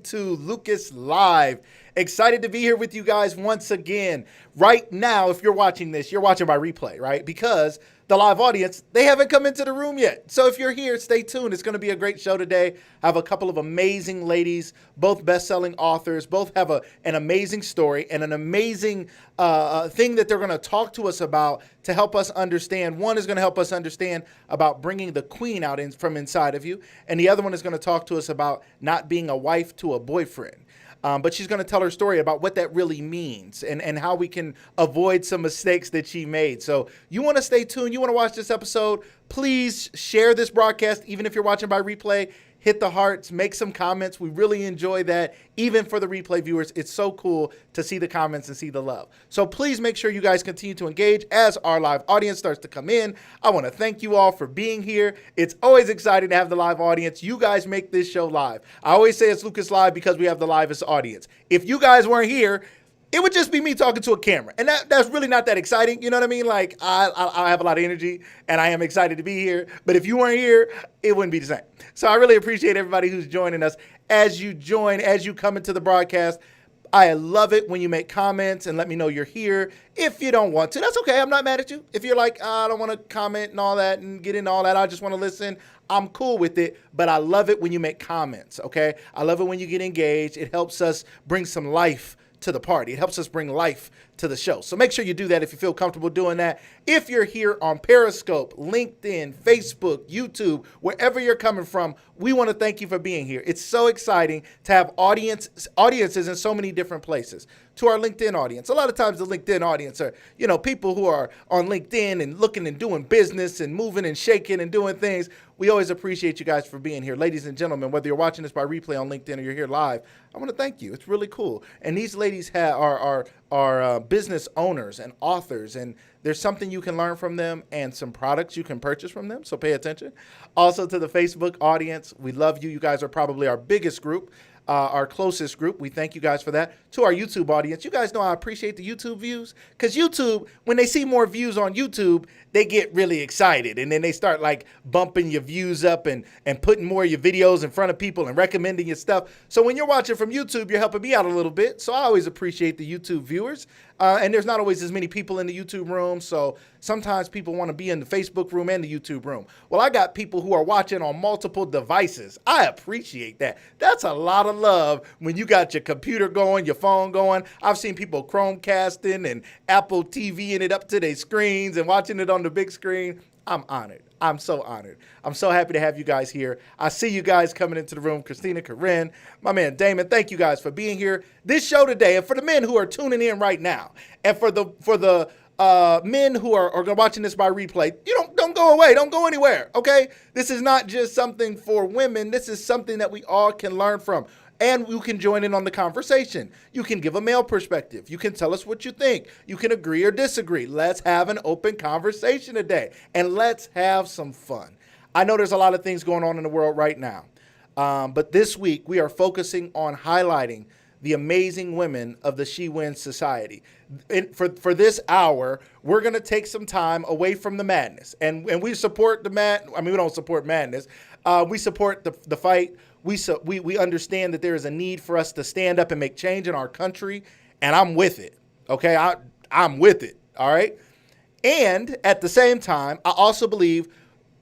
to Lucas Live. Excited to be here with you guys once again. Right now, if you're watching this, you're watching by replay, right? Because the live audience, they haven't come into the room yet. So if you're here, stay tuned. It's going to be a great show today. I have a couple of amazing ladies, both best-selling authors, both have an amazing story and an amazing thing that they're going to talk to us about to help us understand. One is going to help us understand about bringing the queen out from inside of you. And the other one is going to talk to us about not being a wife to a boyfriend. But she's going to tell her story about what that really means and how we can avoid some mistakes that she made. So you want to stay tuned. You want to watch this episode. Please share this broadcast, even if you're watching by replay. Hit the hearts, make some comments. We really enjoy that. Even for the replay viewers, it's so cool to see the comments and see the love. So please make sure you guys continue to engage as our live audience starts to come in. I want to thank you all for being here. It's always exciting to have the live audience. You guys make this show live. I always say it's Lucas Live because we have the livest audience. If you guys weren't here, it would just be me talking to a camera. And that's really not that exciting. You know what I mean? Like, I have a lot of energy, and I am excited to be here. But if you weren't here, it wouldn't be the same. So I really appreciate everybody who's joining us. As you join, as you come into the broadcast, I love it when you make comments and let me know you're here. If you don't want to, that's okay. I'm not mad at you. If you're like, I don't want to comment and all that and get into all that, I just want to listen, I'm cool with it. But I love it when you make comments, okay? I love it when you get engaged. It helps us bring some life to the party. It helps us bring life to the show. So make sure you do that if you feel comfortable doing that. If you're here on Periscope, LinkedIn, Facebook, YouTube, wherever you're coming from, we want to thank you for being here. It's so exciting to have audiences in so many different places. To our LinkedIn audience, a lot of times the LinkedIn audience are, people who are on LinkedIn and looking and doing business and moving and shaking and doing things. We always appreciate you guys for being here. Ladies and gentlemen, whether you're watching this by replay on LinkedIn or you're here live, I want to thank you. It's really cool. And these ladies are business owners and authors, and there's something you can learn from them and some products you can purchase from them, so pay attention. Also to the Facebook audience, we love you. You guys are probably our biggest group. Our closest group. We thank you guys for that. To our YouTube audience, you guys know I appreciate the YouTube views, because YouTube, when they see more views on YouTube, they get really excited, and then they start like bumping your views up and putting more of your videos in front of people and recommending your stuff. So when you're watching from YouTube, you're helping me out a little bit. So I always appreciate the YouTube viewers. And there's not always as many people in the YouTube room, so sometimes people want to be in the Facebook room and the YouTube room. Well, I got people who are watching on multiple devices. I appreciate that. That's a lot of love when you got your computer going, your phone going. I've seen people Chromecasting and Apple TVing it up to their screens and watching it on the big screen. I'm honored. I'm so honored. I'm so happy to have you guys here. I see you guys coming into the room. Christina, Corine, my man Damon, thank you guys for being here. This show today, and for the men who are tuning in right now, and for the men who are watching this by replay, don't go away. Don't go anywhere, okay? This is not just something for women. This is something that we all can learn from. And you can join in on the conversation. You can give a male perspective. You can tell us what you think. You can agree or disagree. Let's have an open conversation today. And let's have some fun. I know there's a lot of things going on in the world right now. But this week, we are focusing on highlighting the amazing women of the She Wins Society. And for this hour, we're going to take some time away from the madness. And we support we don't support madness. We support the fight. We understand that there is a need for us to stand up and make change in our country, and I'm with it, okay? I'm with it, all right? And at the same time, I also believe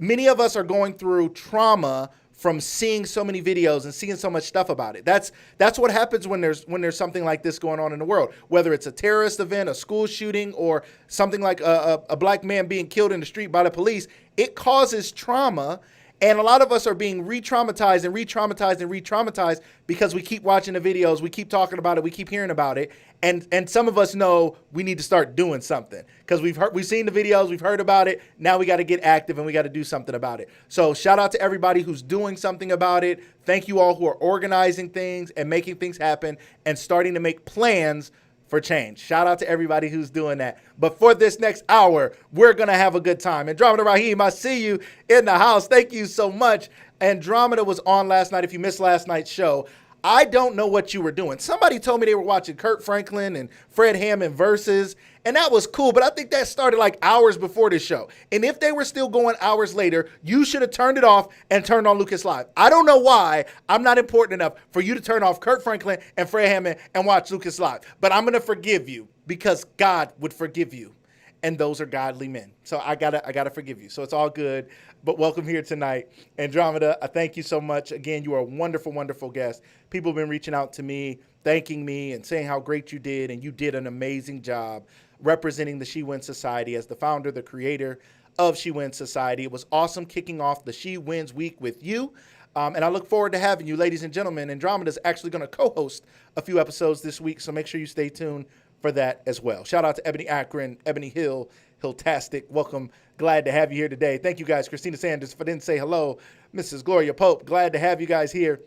many of us are going through trauma from seeing so many videos and seeing so much stuff about it. That's what happens when there's something like this going on in the world, whether it's a terrorist event, a school shooting, or something like a black man being killed in the street by the police. It causes trauma. And a lot of us are being re-traumatized and re-traumatized and re-traumatized because we keep watching the videos, we keep talking about it, we keep hearing about it, and some of us know we need to start doing something because we've seen the videos, we've heard about it. Now we got to get active and we got to do something about it. So shout out to everybody who's doing something about it. Thank you all who are organizing things and making things happen and starting to make plans for change. Shout out to everybody who's doing that. But for this next hour, we're going to have a good time. Andromeda Raheem, I see you in the house. Thank you so much. Andromeda was on last night. If you missed last night's show, I don't know what you were doing. Somebody told me they were watching Kurt Franklin and Fred Hammond versus, and that was cool. But I think that started like hours before this show. And if they were still going hours later, you should have turned it off and turned on Lucas Live. I don't know why I'm not important enough for you to turn off Kurt Franklin and Fred Hammond and watch Lucas Live. But I'm going to forgive you because God would forgive you. And those are godly men. So I gotta forgive you. So it's all good. But welcome here tonight. Andromeda, I thank you so much. Again, you are a wonderful, wonderful guest. People have been reaching out to me, thanking me and saying how great you did. And you did an amazing job representing the She Wins Society as the founder, the creator of She Wins Society. It was awesome kicking off the She Wins Week with you. And I look forward to having you, ladies and gentlemen. Andromeda is actually going to co-host a few episodes this week. So make sure you stay tuned for that as well. Shout out to Ebony Akron, Ebony Hill, Hilltastic. Welcome. Glad to have you here today. Thank you guys. Christina Sanders, if I didn't say hello. Mrs. Gloria Pope, glad to have you guys here.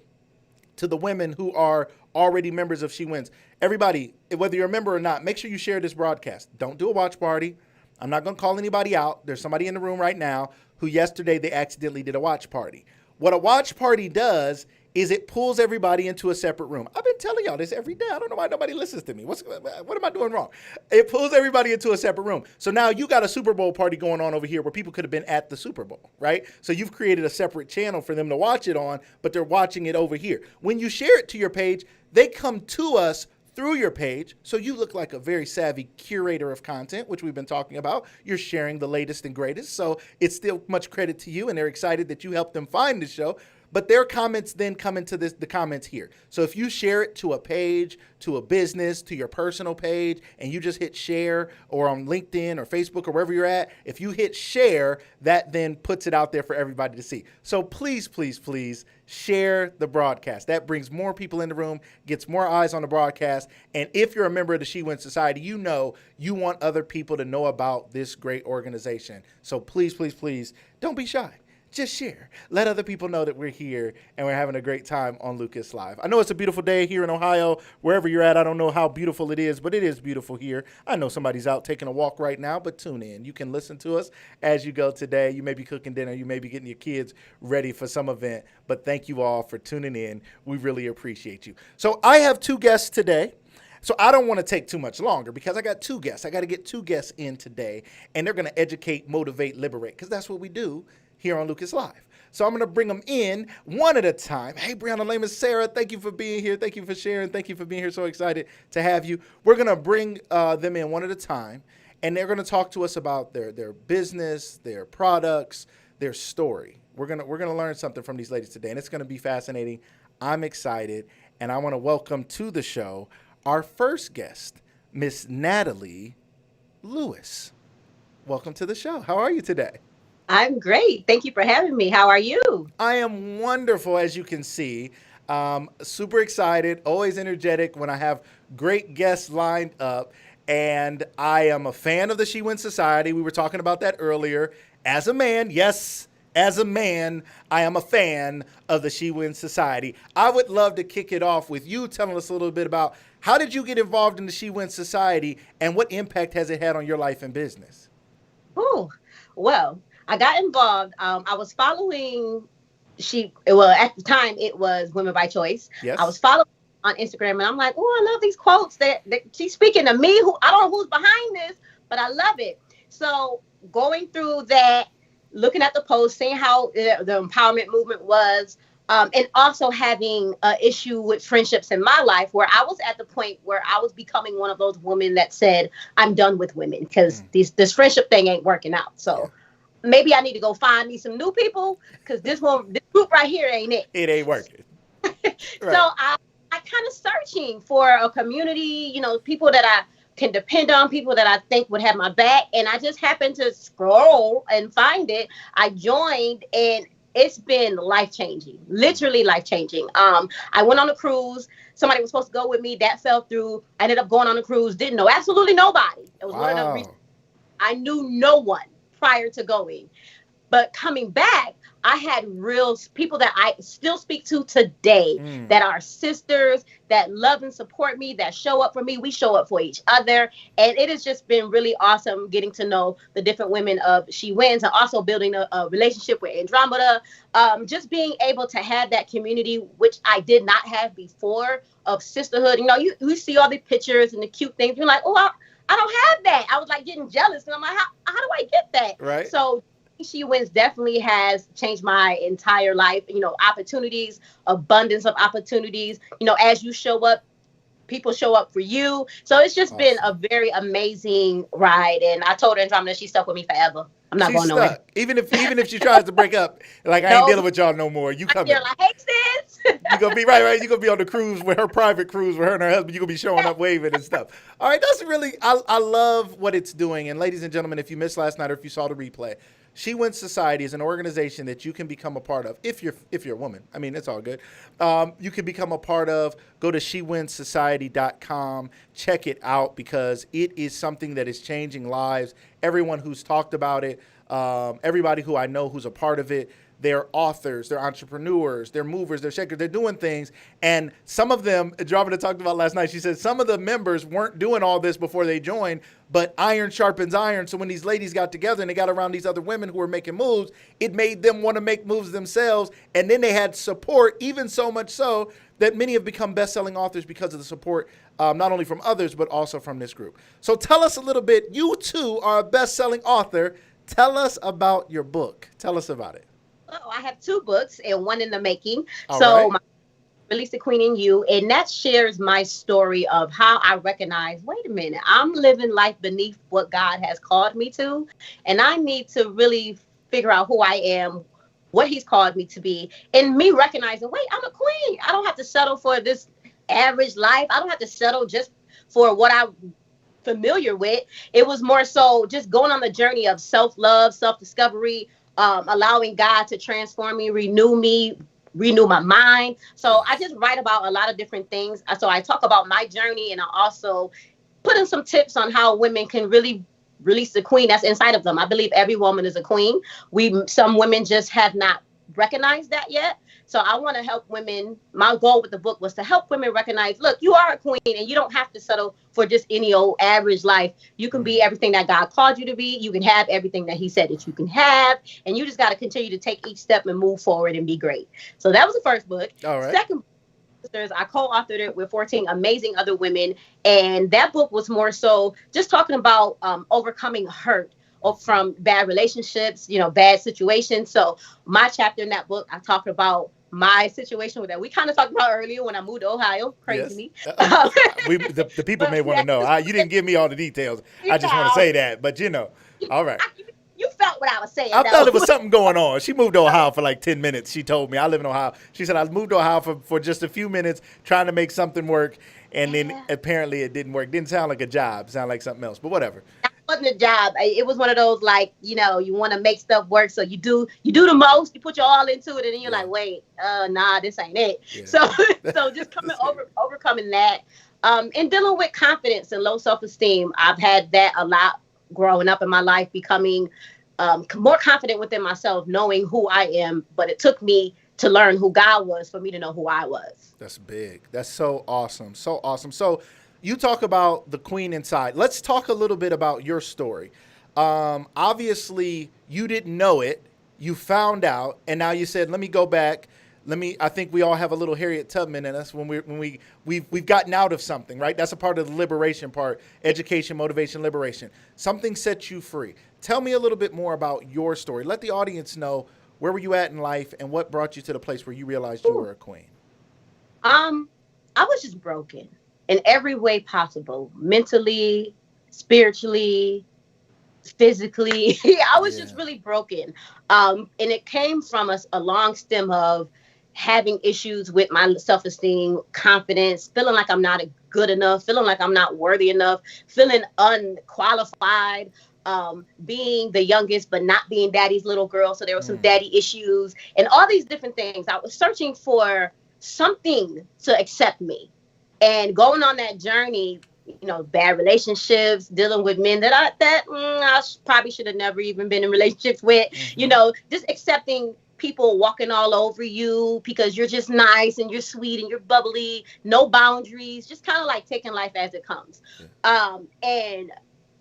To the women who are already members of She Wins. Everybody, whether you're a member or not, make sure you share this broadcast. Don't do a watch party. I'm not going to call anybody out. There's somebody in the room right now who yesterday they accidentally did a watch party. What a watch party does is it pulls everybody into a separate room. I've been telling y'all this every day. I don't know why nobody listens to me. What am I doing wrong? It pulls everybody into a separate room. So now you got a Super Bowl party going on over here where people could have been at the Super Bowl, right? So you've created a separate channel for them to watch it on, but they're watching it over here. When you share it to your page, they come to us through your page. So you look like a very savvy curator of content, which we've been talking about. You're sharing the latest and greatest. So it's still much credit to you, and they're excited that you helped them find the show. But their comments then come into the comments here. So if you share it to a page, to a business, to your personal page, and you just hit share, or on LinkedIn or Facebook or wherever you're at, if you hit share, that then puts it out there for everybody to see. So please, please, please share the broadcast. That brings more people in the room, gets more eyes on the broadcast. And if you're a member of the She Wins Society, you know you want other people to know about this great organization. So please, please, please don't be shy. Just share. Let other people know that we're here and we're having a great time on Lucas Live. I know it's a beautiful day here in Ohio, wherever you're at. I don't know how beautiful it is, but it is beautiful here. I know somebody's out taking a walk right now, but tune in. You can listen to us as you go today. You may be cooking dinner. You may be getting your kids ready for some event, but thank you all for tuning in. We really appreciate you. So I have two guests today. So I don't want to take too much longer because I got two guests. I got to get two guests in today, and they're going to educate, motivate, liberate, because that's what we do here on Lucas Live. So I'm going to bring them in one at a time. Hey, Brianna Lehman, Sarah, thank you for being here. Thank you for sharing. Thank you for being here. So excited to have you. We're going to bring them in one at a time, and they're going to talk to us about their business, their products, their story. We're going to learn something from these ladies today, and it's going to be fascinating. I'm excited, and I want to welcome to the show our first guest, Miss Natalie Lewis. Welcome to the show. How are you today? I'm great. Thank you for having me. How are you? I am wonderful, as you can see. Super excited, always energetic when I have great guests lined up. And I am a fan of the She Wins Society. We were talking about that earlier. As a man, yes, as a man, I am a fan of the She Wins Society. I would love to kick it off with you telling us a little bit about how did you get involved in the She Wins Society and what impact has it had on your life and business? Oh, well, I got involved. I was following at the time it was Women by Choice. Yes. I was following on Instagram and I'm like, oh, I love these quotes that she's speaking to me. Who I don't know who's behind this, but I love it. So going through that, looking at the post, seeing how the empowerment movement was, and also having an issue with friendships in my life where I was at the point where I was becoming one of those women that said, I'm done with women because this friendship thing ain't working out. So maybe I need to go find me some new people because this group right here ain't it. It ain't working. Right. So I kind of searching for a community, people that I can depend on, people that I think would have my back. And I just happened to scroll and find it. I joined and it's been life-changing, literally life-changing. I went on a cruise. Somebody was supposed to go with me. That fell through. I ended up going on a cruise. Didn't know absolutely nobody. It was one of the reasons I knew no one prior to going. But coming back, I had real people that I still speak to today that are sisters, that love and support me, that show up for me. We show up for each other. And it has just been really awesome getting to know the different women of She Wins, and also building a relationship with Andromeda. Just being able to have that community, which I did not have before, of sisterhood. You know, you see all the pictures and the cute things. You're like, oh, I don't have that. I was like getting jealous. And I'm like, how do I get that? Right. So She Wins definitely has changed my entire life. You know, opportunities, abundance of opportunities. You know, as you show up, people show up for you. So it's just been a very amazing ride. And I told Andromeda she's stuck with me forever. I'm not going nowhere. Even if she tries to break up, like, I ain't dealing with y'all no more. You coming? Like, hey sis. You gonna be right. You gonna be on the cruise with her, private cruise with her and her husband. You gonna be showing up waving and stuff. All right, that's really. I love what it's doing. And ladies and gentlemen, if you missed last night or if you saw the replay, She Wins Society is an organization that you can become a part of if you're a woman. I mean, it's all good. You can become a part of. Go to SheWinsSociety.com. Check it out, because it is something that is changing lives. Everyone who's talked about it, everybody who I know who's a part of it, they're authors, they're entrepreneurs, they're movers, they're shakers, they're doing things. And some of them, Andromeda talked about last night, she said some of the members weren't doing all this before they joined, but iron sharpens iron. So when these ladies got together and they got around these other women who were making moves, it made them want to make moves themselves. And then they had support, even so much so that many have become best-selling authors because of the support, not only from others, but also from this group. So tell us a little bit. You too are a best-selling author. Tell us about your book. Tell us about it. Oh, I have 2 books and one in the making. All right. Release the Queen in You, and that shares my story of how I recognize, wait a minute, I'm living life beneath what God has called me to, and I need to really figure out who I am, what he's called me to be, and me recognizing, wait, I'm a queen. I don't have to settle for this average life. I don't have to settle just for what I'm familiar with. It was more so just going on the journey of self-love, self-discovery, allowing God to transform me, renew my mind. So I just write about a lot of different things. So I talk about my journey, and I also put in some tips on how women can really release the queen that's inside of them. I believe every woman is a queen. Some women just have not recognized that yet. So I want to help women. My goal with the book was to help women recognize, look, you are a queen, and you don't have to settle for just any old average life. You can be everything that God called you to be. You can have everything that he said that you can have. And you just got to continue to take each step and move forward and be great. So that was the first book. All right. Second book, I co-authored it with 14 amazing other women. And that book was more so just talking about overcoming hurt from bad relationships, bad situations. So my chapter in that book, I talked about my situation with that. We kind of talked about earlier when I moved to Ohio. Crazy. Yes. The people may want to know. You didn't give me all the details. I just want to say that. But, all right. You felt what I was saying. I thought there was something going on. She moved to Ohio for like 10 minutes. She told me. I live in Ohio. She said, I moved to Ohio for just a few minutes trying to make something work. And then apparently it didn't work. Didn't sound like a job. It sounded like something else. But whatever. That wasn't a job. It was one of those, like, you want to make stuff work. So you do the most. You put your all into it. And then you're like, wait, nah, this ain't it. Yeah. So just overcoming that. And dealing with confidence and low self-esteem. I've had that a lot growing up in my life, becoming more confident within myself, knowing who I am. But it took me to learn who God was for me to know who I was. That's big. That's so awesome. So awesome. So you talk about the queen inside. Let's talk a little bit about your story. Obviously, you didn't know it. You found out, and now you said, let me go back. I think we all have a little Harriet Tubman in us when we've gotten out of something, right? That's a part of the liberation part, education, motivation, liberation. Something sets you free. Tell me a little bit more about your story. Let the audience know, where were you at in life and what brought you to the place where you realized you were a queen? I was just broken in every way possible, mentally, spiritually, physically. I was just really broken. And it came from a long stem of having issues with my self-esteem, confidence, feeling like I'm not good enough, feeling like I'm not worthy enough, feeling unqualified, being the youngest, but not being daddy's little girl. So there were some daddy issues and all these different things. I was searching for something to accept me, and going on that journey, bad relationships, dealing with men that I probably should have never even been in relationships with, just accepting people walking all over you because you're just nice and you're sweet and you're bubbly, no boundaries, just kind of like taking life as it comes. And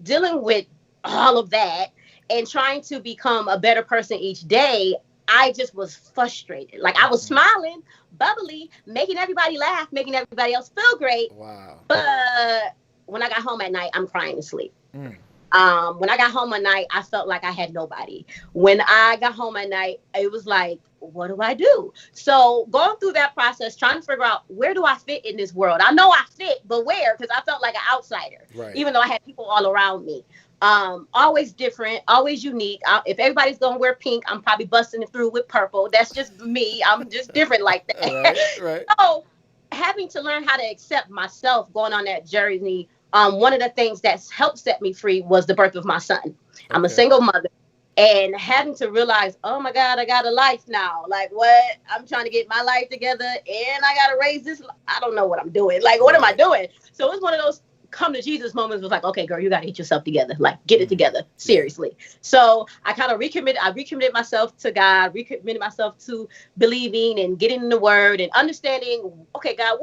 dealing with all of that and trying to become a better person each day, I just was frustrated. Like I was smiling, bubbly, making everybody laugh, making everybody else feel great. Wow. But when I got home at night, I'm crying to sleep. When I got home at night, I felt like I had nobody. When I got home at night, it was like, what do I do? So going through that process, trying to figure out where do I fit in this world? I know I fit, but where? Because I felt like an outsider, even though I had people all around me. Always different, always unique. If everybody's gonna wear pink, I'm probably busting it through with purple. That's just me. I'm just different like that. Right. So having to learn how to accept myself going on that journey. One of the things that's helped set me free was the birth of my son. I'm a single mother, and having to realize, oh my God, I got a life now. Like what? I'm trying to get my life together and I got to raise this. I don't know what I'm doing. Like, what am I doing? So it's one of those come to Jesus moments. Was like, okay, girl, you got to get yourself together. Like, get it together. Seriously. So I kind of recommitted myself to God, recommitted myself to believing and getting in the word and understanding, okay, God,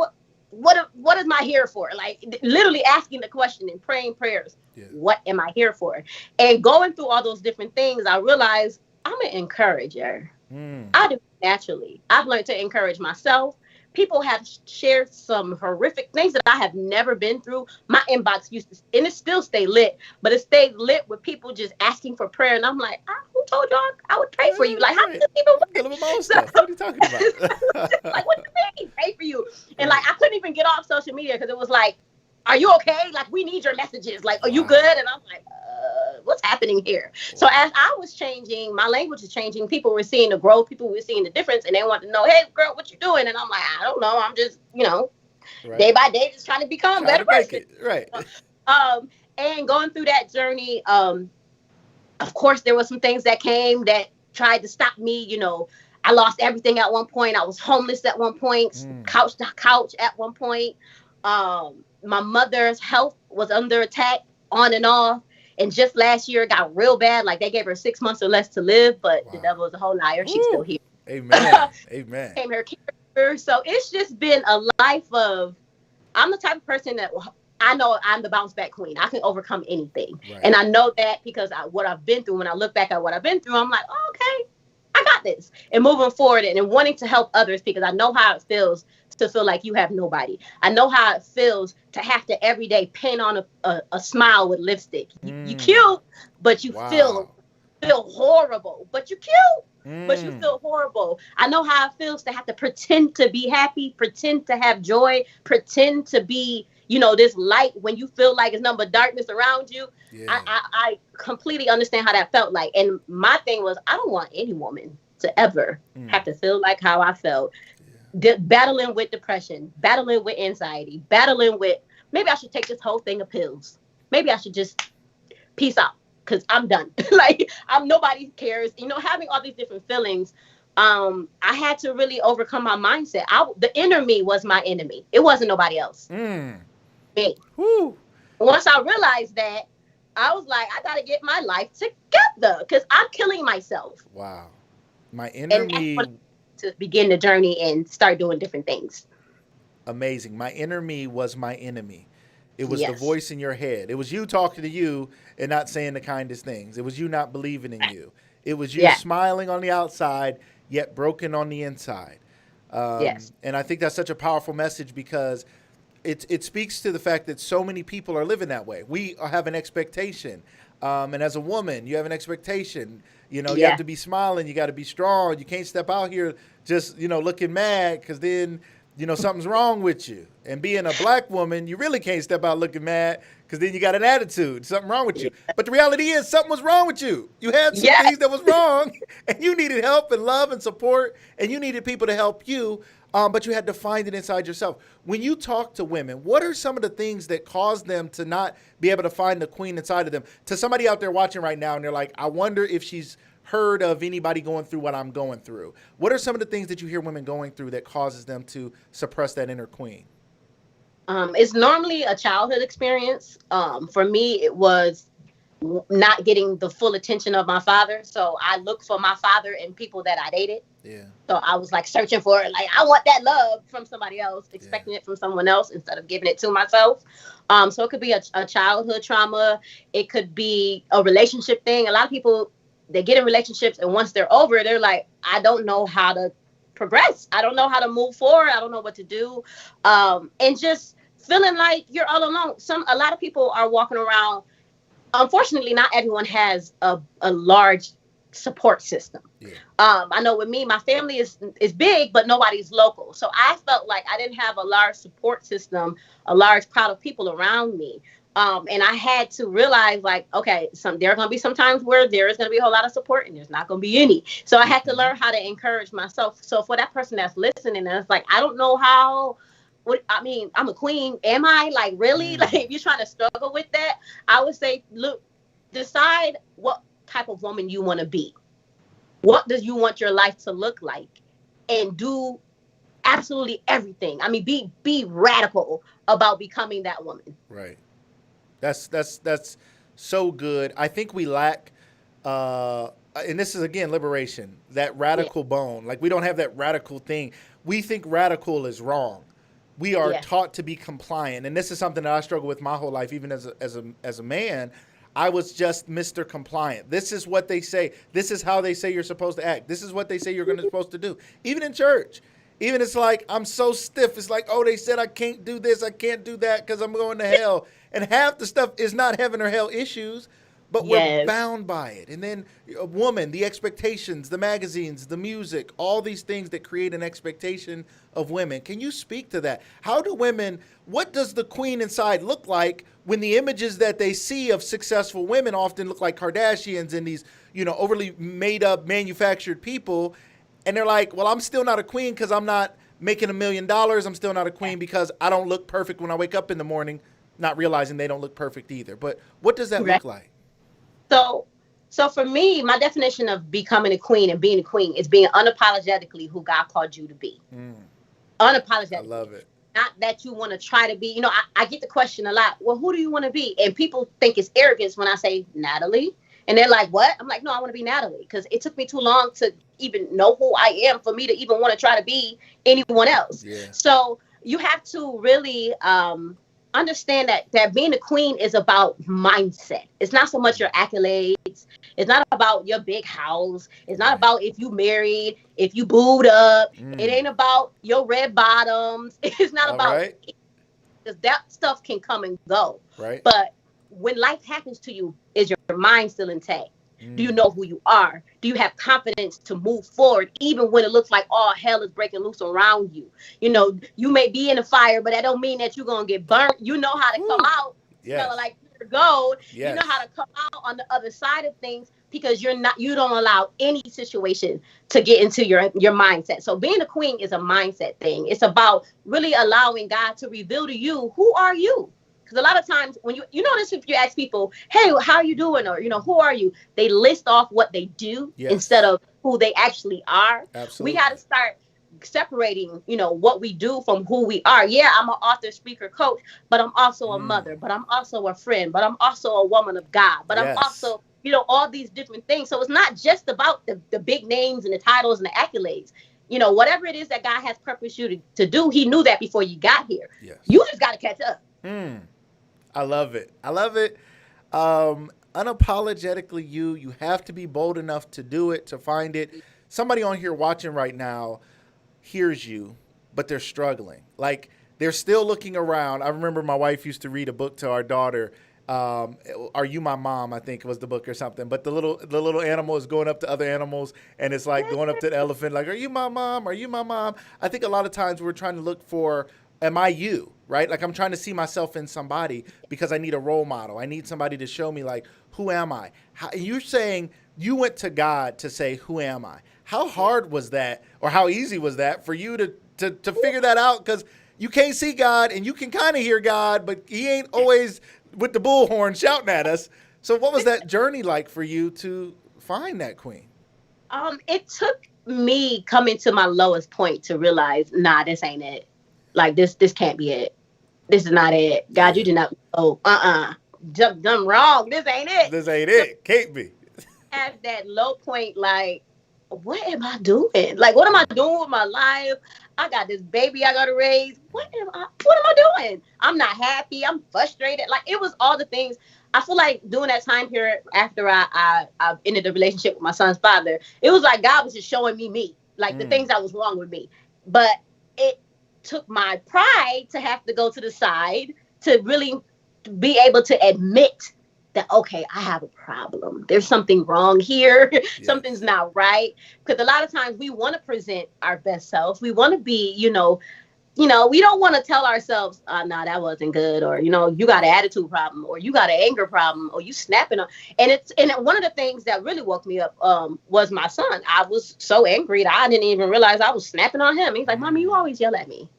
what am I here for? Like literally asking the question and praying prayers. What am I here for? And going through all those different things, I realized I'm an encourager. I do naturally. I've learned to encourage myself. People have shared some horrific things that I have never been through. My inbox used to, and it still stay lit, but it stayed lit with people just asking for prayer. And I'm like, who told y'all I would pray for you? Like, how does this even work? What are you talking about? Like, what do you mean, pray for you? And like, I couldn't even get off social media because it was like, are you okay? Like, we need your messages. Like, are you good? And I'm like, what's happening here? So as I was changing, my language is changing. People were seeing the growth. People were seeing the difference. And they wanted to know, hey, girl, what you doing? And I'm like, I don't know. I'm just, day by day, just trying to become a better person. Right. And going through that journey, of course, there were some things that came that tried to stop me. I lost everything at one point. I was homeless at one point, couch to couch at one point. My mother's health was under attack on and off. And just last year it got real bad. Like they gave her 6 months or less to live, but the devil is a whole liar. She's still here. Amen. Amen. Became her caregiver. So it's just been a life of, I'm the type of person that I know I'm the bounce back queen. I can overcome anything. Right. And I know that because what I've been through, when I look back at what I've been through, I'm like, oh, okay, I got this. And moving forward and wanting to help others because I know how it feels to feel like you have nobody. I know how it feels to have to every day paint on a smile with lipstick. You cute, but you feel horrible. But you cute, but you feel horrible. I know how it feels to have to pretend to be happy, pretend to have joy, pretend to be, this light when you feel like it's nothing but darkness around you. Yeah. I completely understand how that felt like. And my thing was, I don't want any woman to ever have to feel like how I felt. Battling with depression, battling with anxiety, battling with, maybe I should take this whole thing of pills. Maybe I should just peace out because I'm done. Like nobody cares. Having all these different feelings, I had to really overcome my mindset. The inner me was my enemy. It wasn't nobody else. Me. Woo. Once I realized that, I was like, I got to get my life together because I'm killing myself. Wow. My inner me. To begin the journey and start doing different things. Amazing. My inner me was my enemy. It was the voice in your head. It was you talking to you and not saying the kindest things. It was you not believing in you. It was you smiling on the outside, yet broken on the inside. And I think that's such a powerful message because it speaks to the fact that so many people are living that way. We have an expectation. And as a woman, you have an expectation. You have to be smiling. You got to be strong. You can't step out here just, looking mad because then, something's wrong with you. And being a black woman, you really can't step out looking mad because then you got an attitude. Something wrong with you. But the reality is something was wrong with you. You had some things that was wrong and you needed help and love and support and you needed people to help you. But you had to find it inside yourself. When you talk to women, what are some of the things that cause them to not be able to find the queen inside of them? To somebody out there watching right now, and they're like, I wonder if she's heard of anybody going through what I'm going through. What are some of the things that you hear women going through that causes them to suppress that inner queen? It's normally a childhood experience. For me, it was not getting the full attention of my father. So I looked for my father in people that I dated. Yeah. So I was like searching for it. Like, I want that love from somebody else, expecting it from someone else instead of giving it to myself. So it could be a childhood trauma. It could be a relationship thing. A lot of people, they get in relationships, and once they're over, they're like, I don't know how to progress. I don't know how to move forward. I don't know what to do. And just feeling like you're all alone. A lot of people are walking around. Unfortunately, not everyone has a large support system. Yeah. I know with me, my family is big, but nobody's local. So I felt like I didn't have a large support system, a large crowd of people around me. And I had to realize, like, okay, there are going to be some times where there is going to be a whole lot of support and there's not going to be any. So I had to learn how to encourage myself. So for that person that's listening, and it's like, I don't know how. I'm a queen. Am I? Like, really? Like, if you're trying to struggle with that, I would say, look, decide what type of woman you want to be. What does you want your life to look like? And do absolutely everything. I mean, be radical about becoming that woman. Right. That's so good. I think we lack, and this is, again, liberation, that radical bone. Like, we don't have that radical thing. We think radical is wrong. We are taught to be compliant. And this is something that I struggle with my whole life, even as a man. I was just Mr. Compliant. This is what they say. This is how they say you're supposed to act. This is what they say you're supposed to do. Even in church. Even it's like, I'm so stiff. It's like, oh, they said I can't do this. I can't do that because I'm going to hell. And half the stuff is not heaven or hell issues, but we're bound by it. And then a woman, the expectations, the magazines, the music, all these things that create an expectation of women. Can you speak to that? How do women, what does the queen inside look like when the images that they see of successful women often look like Kardashians and these, overly made up, manufactured people? And they're like, well, I'm still not a queen because I'm not making $1 million. I'm still not a queen because I don't look perfect when I wake up in the morning, not realizing they don't look perfect either. But what does that look like? So for me, my definition of becoming a queen and being a queen is being unapologetically who God called you to be. Unapologetically. I love it. Not that you want to try to be, I get the question a lot. Well, who do you want to be? And people think it's arrogance when I say Natalie. And they're like, what? I'm like, no, I want to be Natalie, because it took me too long to even know who I am for me to even want to try to be anyone else. Yeah. So you have to really understand that being a queen is about mindset. It's not so much your accolades. It's not about your big house. It's not about if you married, if you booed up. It ain't about your red bottoms. It's not about, because that stuff can come and go. Right. But when life happens to you, is your mind still intact? Do you know who you are? Do you have confidence to move forward, even when it looks like all hell is breaking loose around you? You may be in a fire, but that don't mean that you're going to get burnt. You know how to come out, like pure gold. Yes. You know how to come out on the other side of things, because you don't allow any situation to get into your mindset. So being a queen is a mindset thing. It's about really allowing God to reveal to you, who are you? Because a lot of times when you notice, if you ask people, hey, how are you doing? Or, who are you? They list off what they do instead of who they actually are. Absolutely. We got to start separating, what we do from who we are. Yeah, I'm an author, speaker, coach, but I'm also a mother, but I'm also a friend, but I'm also a woman of God, but I'm also, all these different things. So it's not just about the big names and the titles and the accolades. Whatever it is that God has purposed you to do, he knew that before you got here. Yes. You just got to catch up. I love it. Unapologetically you have to be bold enough to do it, to find it. Somebody on here watching right now hears you, but they're struggling. Like, they're still looking around. I remember my wife used to read a book to our daughter. Are You My Mom? I think was the book or something. But the little animal is going up to other animals, and it's like going up to the elephant, like, are you my mom? Are you my mom? I think a lot of times we're trying to look for, am I you? Right? Like, I'm trying to see myself in somebody because I need a role model. I need somebody to show me, like, who am I? You're saying you went to God to say, who am I? How hard was that, or how easy was that for you to figure that out? Because you can't see God, and you can kind of hear God, but he ain't always with the bullhorn shouting at us. So what was that journey like for you to find that queen? It took me coming to my lowest point to realize, nah, this ain't it. Like, this can't be it. This is not it. God, you did not. done wrong. This ain't it. This ain't it. Can't be. At that low point, like, what am I doing? Like, what am I doing with my life? I got this baby I gotta raise. What am I doing? I'm not happy. I'm frustrated. Like, it was all the things. I feel like during that time period after I ended the relationship with my son's father, it was like God was just showing me, like the things that was wrong with me. But it took my pride to have to go to the side to really be able to admit that, okay, I have a problem. There's something wrong here. Yes. Something's not right. Because a lot of times we want to present our best selves. We want to be, we don't want to tell ourselves, no, that wasn't good. Or, you got an attitude problem, or you got an anger problem, or you snapping. And one of the things that really woke me up was my son. I was so angry that I didn't even realize I was snapping on him. He's like, Mommy, you always yell at me.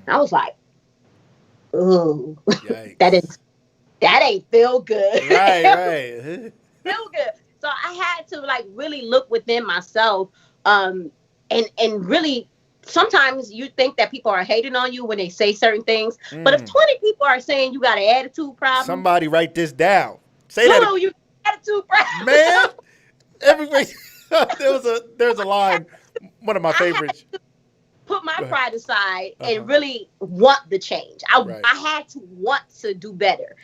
I was like, ooh, that ain't feel good. Right. Feel good. So I had to like really look within myself, and really, sometimes you think that people are hating on you when they say certain things. But if 20 people are saying you got an attitude problem, somebody write this down. Say that. You got an attitude problem, man. Everybody. There's a line. One of my favorites. Put my pride aside and really want the change. I had to want to do better,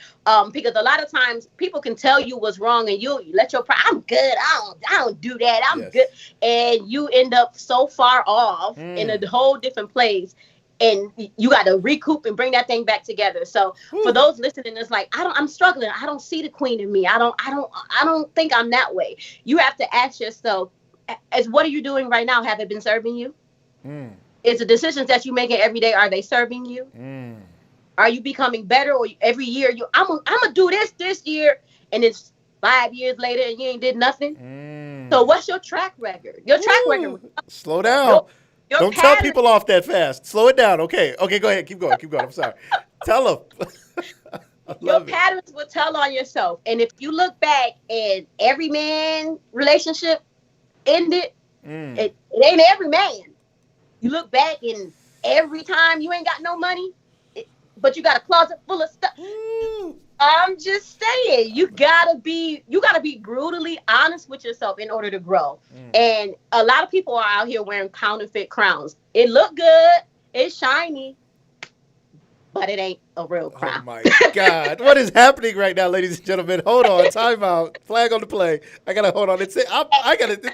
because a lot of times people can tell you what's wrong and you let your pride. I'm good. I don't do that. I'm good, and you end up so far off in a whole different place, and you got to recoup and bring that thing back together. So for those listening, it's like I'm struggling. I don't see the queen in me. I don't think I'm that way. You have to ask yourself, as what are you doing right now? Have it been serving you? Is the decisions that you're making every day, are they serving you? Are you becoming better? Or every year I'm gonna do this year, and it's 5 years later and you ain't did nothing? So what's your track record? Your track record. Slow down. Don't tell people off that fast. Slow it down. Okay, go ahead. Keep going. I'm sorry. Tell them. Your patterns will tell on yourself. And if you look back and every man relationship ended, it ain't every man. You look back and every time you ain't got no money, but you got a closet full of stuff. I'm just saying, you gotta be brutally honest with yourself in order to grow. And a lot of people are out here wearing counterfeit crowns. It look good, it's shiny, but it ain't a real crown. Oh my God. What is happening right now, ladies and gentlemen? Hold on. Time out. Flag on the play. I got to hold on. It's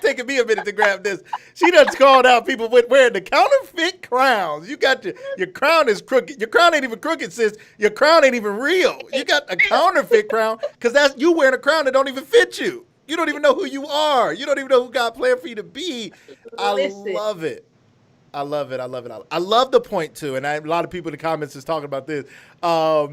taking me a minute to grab this. She done called out people wearing the counterfeit crowns. You got your crown is crooked. Your crown ain't even crooked, sis. Your crown ain't even real. You got a counterfeit crown because that's you wearing a crown that don't even fit you. You don't even know who you are. You don't even know who God planned for you to be. I love it. I love it. I love the point too, and a lot of people in the comments is talking about this. I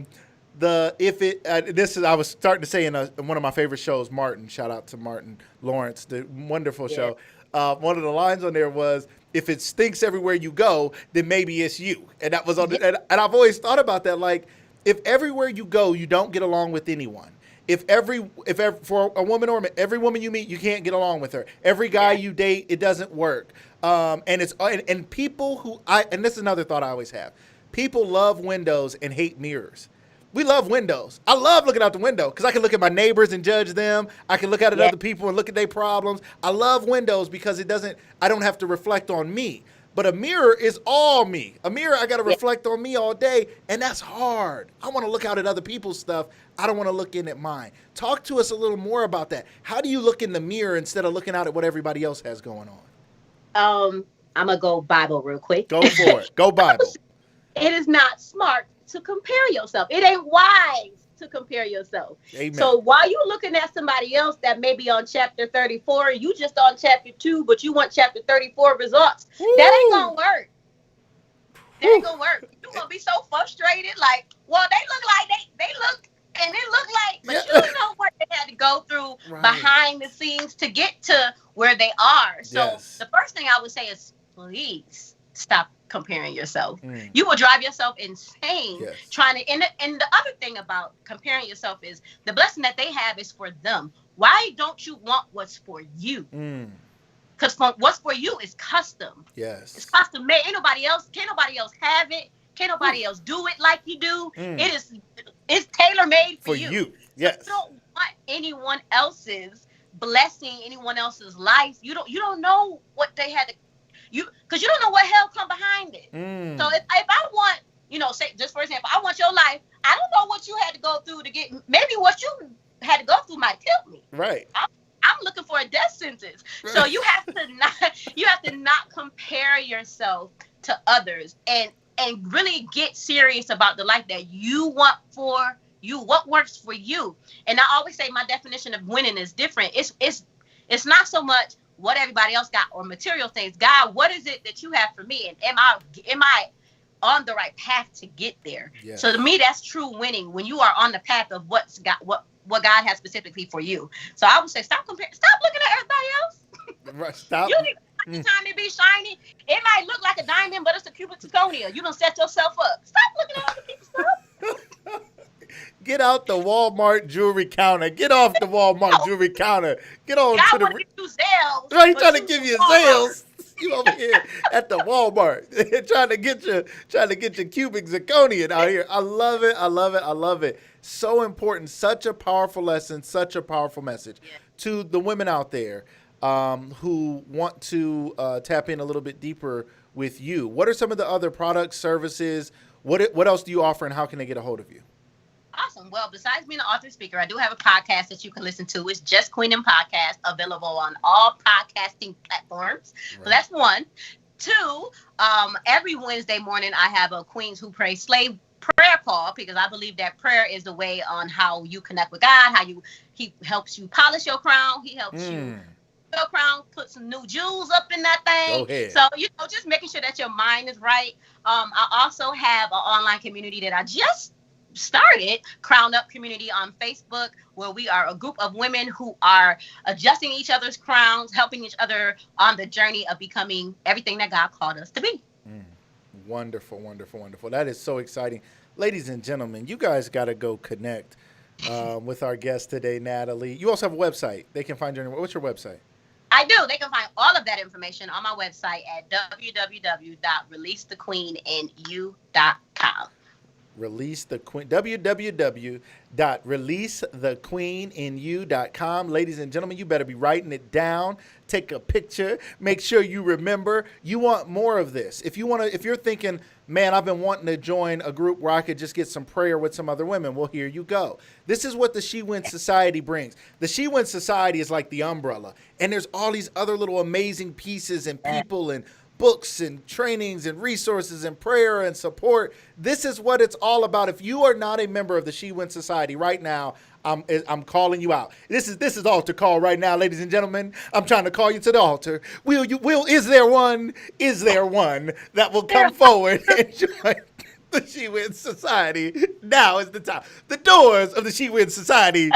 was starting to say in one of my favorite shows, Martin. Shout out to Martin Lawrence, the wonderful show. One of the lines on there was, "If it stinks everywhere you go, then maybe it's you." And that was on. And I've always thought about that. Like, if everywhere you go, you don't get along with anyone. If for a woman or every woman you meet, you can't get along with her. Every guy you date, it doesn't work. And people and this is another thought I always have. People love windows and hate mirrors. We love windows. I love looking out the window because I can look at my neighbors and judge them. I can look at other people and look at their problems. I love windows because I don't have to reflect on me. But a mirror is all me. A mirror, I got to reflect on me all day, and that's hard. I want to look out at other people's stuff. I don't want to look in at mine. Talk to us a little more about that. How do you look in the mirror instead of looking out at what everybody else has going on? I'm going to go Bible real quick. Go for it. Go Bible. It is not smart to compare yourself. It ain't wise to compare yourself. Amen. So while you looking at somebody else that may be on chapter 34, you just on chapter 2, but you want chapter 34 results. Woo. That ain't gonna work. That ain't gonna work. You're gonna be so frustrated. Like, well, they look like they look, and it look like, but you don't know what they had to go through behind the scenes to get to where they are. So the first thing I would say is, please stop comparing yourself. You will drive yourself insane trying to. And the other thing about comparing yourself is the blessing that they have is for them. Why don't you want what's for you? Because what's for you is custom. Yes, it's custom made. Can't nobody else have it. Can't nobody else do it like you do. It is It's tailor made for you. you. So Yes. you don't want anyone else's blessing, anyone else's life. You don't know what they had to because you don't know what hell come behind it. So if I want, say just for example, I want your life. I don't know what you had to go through to get. Maybe what you had to go through might kill me. Right. I'm looking for a death sentence. Right. So you have to not compare yourself to others and really get serious about the life that you want for you, what works for you. And I always say my definition of winning is different. It's not so much what everybody else got or material things. God, what is it that you have for me? And am I on the right path to get there? Yes. So to me, that's true winning, when you are on the path of what God has specifically for you. So I would say stop looking at everybody else. Right, stop. You need the time to be shiny. It might look like a diamond, but it's a cubic zirconia. You don't set yourself up. Stop looking at other people's stuff. Get out the Walmart jewelry counter. Get off the Walmart jewelry counter. Get on God to the. Give you sales. Right, he's trying to give you sales. You over here at the Walmart trying to get your cubic zirconia out here. I love it. I love it. I love it. So important. Such a powerful lesson. Such a powerful message to the women out there who want to tap in a little bit deeper with you. What are some of the other products, services? What else do you offer, and how can they get a hold of you? Awesome. Well, besides being an author speaker, I do have a podcast that you can listen to. It's Just Queen and Podcast, available on all podcasting platforms. Right. So that's one. Two, every Wednesday morning, I have a Queens Who Pray Slave prayer call, because I believe that prayer is the way on how you connect with God, he helps you polish your crown. He helps you your crown, put some new jewels up in that thing. Go ahead. So, just making sure that your mind is right. I also have an online community that I just started, Crown Up Community on Facebook, where we are a group of women who are adjusting each other's crowns, helping each other on the journey of becoming everything that God called us to be. Wonderful, wonderful, wonderful. That is so exciting. Ladies and gentlemen, you guys got to go connect with our guest today, Natalie. You also have a website. They can find you. What's your website? I do. They can find all of that information on my website at www.releasethequeeninu.com. Release the Queen, www.releasethequeeninu.com. Ladies and gentlemen, you better be writing it down. Take a picture. Make sure you remember. You want more of this. If you're thinking, man, I've been wanting to join a group where I could just get some prayer with some other women. Well, here you go. This is what the She Wins Society brings. The She Wins Society is like the umbrella, and there's all these other little amazing pieces and people and books and trainings and resources and prayer and support. This is what it's all about. If you are not a member of the She Wins Society right now, I'm calling you out. This is altar call right now, ladies and gentlemen. I'm trying to call you to the altar. Is there one that will come forward and join the She Wins Society? Now is the time. The doors of the She Wins Society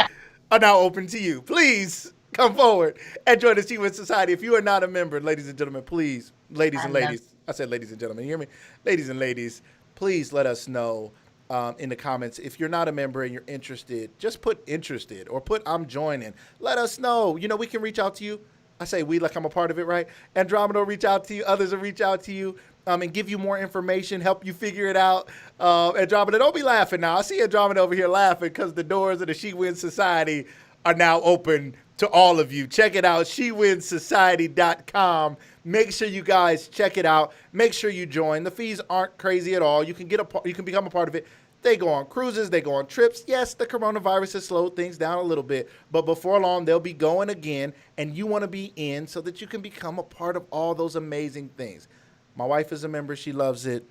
are now open to you. Please come forward and join the She Wins Society. If you are not a member, ladies and gentlemen, please, ladies and ladies, I said ladies and gentlemen, you hear me? Ladies and ladies, please let us know in the comments. If you're not a member and you're interested, just put interested or put I'm joining. Let us know. We can reach out to you. I say we like I'm a part of it, right? Andromeda will reach out to you. Others will reach out to you and give you more information, help you figure it out. Andromeda, don't be laughing now. I see Andromeda over here laughing because the doors of the She Wins Society are now open to all of you. Check it out, shewinsociety.com. Make sure you guys check it out. Make sure you join. The fees aren't crazy at all. You can become a part of it. They go on cruises. They go on trips. Yes, the coronavirus has slowed things down a little bit, but before long, they'll be going again, and you want to be in so that you can become a part of all those amazing things. My wife is a member. She loves it.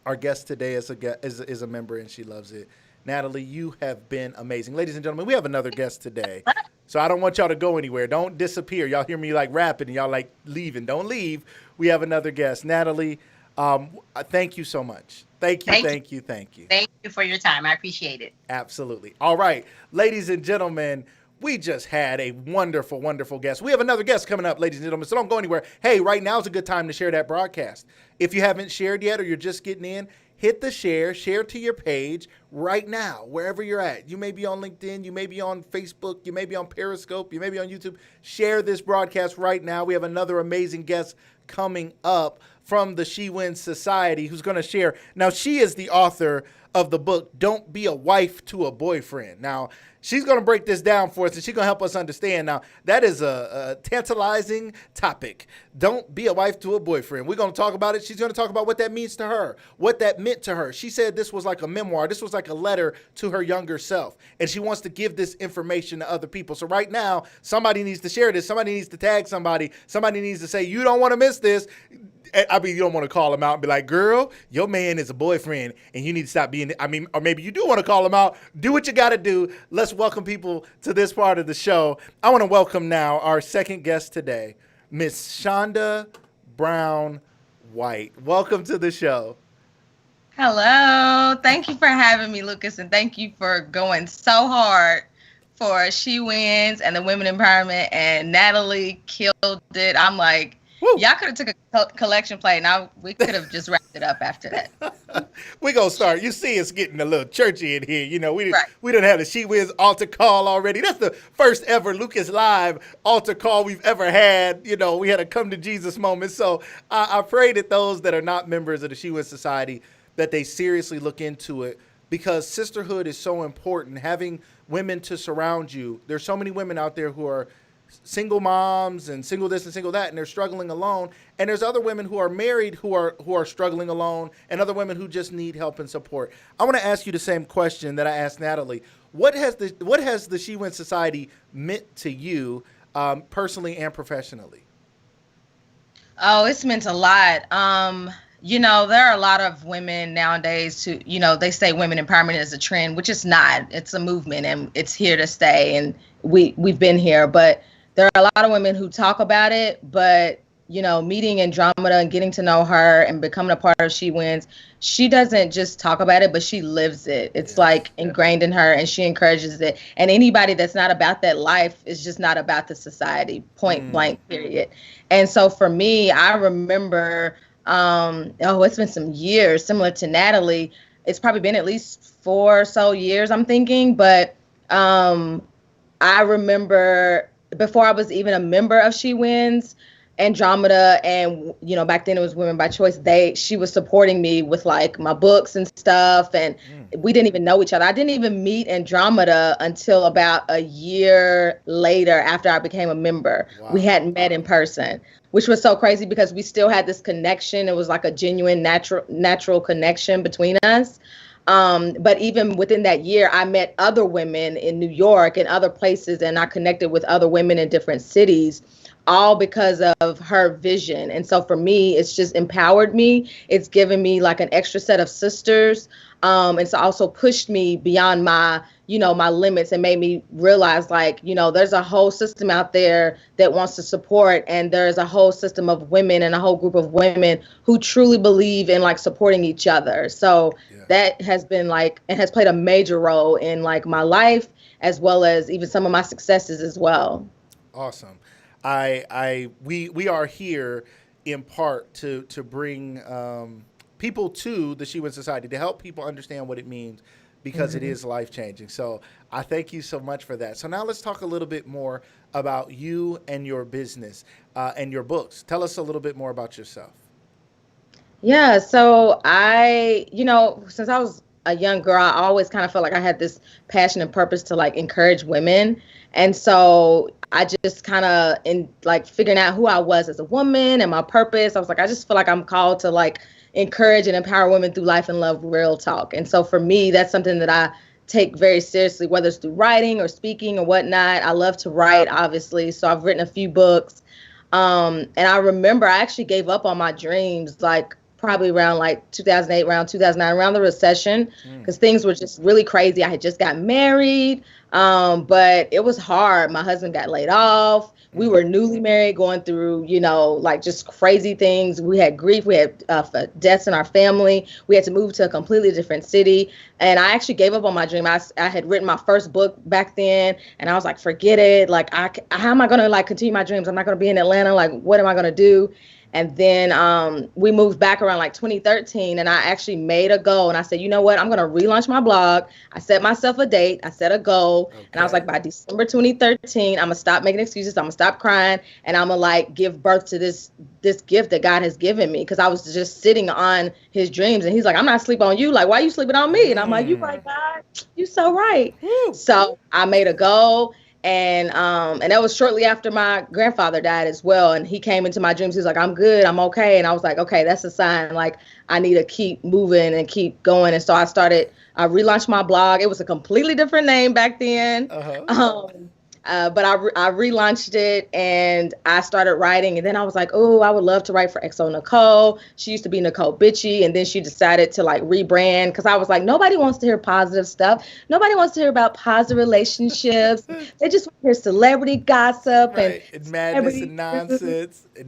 Our guest today is a member, and she loves it. Natalie, you have been amazing. Ladies and gentlemen, we have another guest today. So I don't want y'all to go anywhere. Don't disappear. Y'all hear me like rapping and y'all like leaving. Don't leave. We have another guest. Natalie, thank you so much. Thank you. Thank you for your time. I appreciate it. Absolutely. All right. Ladies and gentlemen, we just had a wonderful, wonderful guest. We have another guest coming up, ladies and gentlemen, so don't go anywhere. Hey, right now is a good time to share that broadcast. If you haven't shared yet or you're just getting in, hit the share to your page right now, wherever you're at. You may be on LinkedIn, you may be on Facebook, you may be on Periscope, you may be on YouTube. Share this broadcast right now. We have another amazing guest coming up from the She Wins Society who's going to share. Now, she is the author of the book, Don't Be a Wife to a Boyfriend. Now, she's going to break this down for us, and she's going to help us understand. Now, that is a tantalizing topic. Don't be a wife to a boyfriend. We're going to talk about it. She's going to talk about what that means to her, what that meant to her. She said this was like a memoir. This was like a letter to her younger self, and she wants to give this information to other people. So right now, somebody needs to share this. Somebody needs to tag somebody. Somebody needs to say, you don't want to miss this. I mean, you don't want to call him out and be like, girl, your man is a boyfriend and you need to stop being, or maybe you do want to call him out. Do what you got to do. Let's welcome people to this part of the show. I want to welcome now our second guest today, Miss Shonda Brown White. Welcome to the show. Hello. Thank you for having me, Lucas, and thank you for going so hard for She Wins and the Women Empowerment, and Natalie killed it. I'm like, woo. Y'all could have took a collection plate, and we could have just wrapped it up after that. We're going to start. You see us getting a little churchy in here. You know, we done had a She Wins altar call already. That's the first ever Lucas Live altar call we've ever had. You know, we had a come to Jesus moment. So I pray that those that are not members of the She Wins Society, that they seriously look into it, because sisterhood is so important. Having women to surround you. There's so many women out there who are single moms and single this and single that, and they're struggling alone. And there's other women who are married who are struggling alone, and other women who just need help and support. I want to ask you the same question that I asked Natalie. What has the She Wins Society meant to you, personally and professionally? Oh, it's meant a lot. You know, there are a lot of women nowadays who, you know, they say women empowerment is a trend, which it's not. It's a movement, and it's here to stay, and we've been here. But there are a lot of women who talk about it, but, you know, meeting Andromeda and getting to know her and becoming a part of She Wins, she doesn't just talk about it, but she lives it. It's like ingrained in her, and she encourages it. And anybody that's not about that life is just not about the society, point blank, period. And so for me, I remember, it's been some years, similar to Natalie. It's probably been at least 4 or so years, I'm thinking. But I remember before I was even a member of She Wins, Andromeda, and, you know, back then it was Women by Choice, she was supporting me with like my books and stuff, and we didn't even know each other. I didn't even meet Andromeda until about a year later after I became a member. Wow. We hadn't met in person, which was so crazy because we still had this connection. It was like a genuine natural connection between us. But even within that year, I met other women in New York and other places, and I connected with other women in different cities, all because of her vision. And so for me, it's just empowered me. It's given me like an extra set of sisters. It's also pushed me beyond my limits, and made me realize, like, you know, there's a whole system out there that wants to support, and there's a whole system of women and a whole group of women who truly believe in like supporting each other. So that has been like, it has played a major role in like my life, as well as even some of my successes as well. Awesome. We are here in part to bring people to the She Wins Society, to help people understand what it means, because it is life-changing. So I thank you so much for that. So now let's talk a little bit more about you and your business and your books. Tell us a little bit more about yourself. Yeah, so since I was a young girl, I always kind of felt like I had this passion and purpose to like encourage women. And so I just kind of, in like figuring out who I was as a woman and my purpose, I was like, I just feel like I'm called to like encourage and empower women through life and love, real talk. And so for me, that's something that I take very seriously, whether it's through writing or speaking or whatnot. I love to write, obviously. So I've written a few books. And I remember I actually gave up on my dreams, like probably around like 2008, around 2009, around the recession, because things were just really crazy. I had just got married, but it was hard. My husband got laid off. We were newly married, going through, like just crazy things. We had grief. We had deaths in our family. We had to move to a completely different city. And I actually gave up on my dream. I had written my first book back then, and I was like, forget it. Like, how am I going to like continue my dreams? I'm not going to be in Atlanta. Like, what am I going to do? And then we moved back around like 2013, and I actually made a goal. And I said, you know what? I'm going to relaunch my blog. I set myself a date. I set a goal. Okay. And I was like, by December 2013, I'm going to stop making excuses. I'm going to stop crying. And I'm going to like give birth to this gift that God has given me. Because I was just sitting on his dreams. And he's like, I'm not sleeping on you. Like, why are you sleeping on me? And I'm like, you right, God. You so right. Woo. So I made a goal. And that was shortly after my grandfather died as well. And he came into my dreams. He was like, I'm good. I'm okay. And I was like, okay, that's a sign. Like, I need to keep moving and keep going. And so I relaunched my blog. It was a completely different name back then. But I relaunched it and I started writing. And then I was like, oh, I would love to write for XO Nicole. She used to be Nicole Bitchy. And then she decided to like rebrand because I was like, nobody wants to hear positive stuff. Nobody wants to hear about positive relationships. They just want to hear celebrity gossip and madness and nonsense. They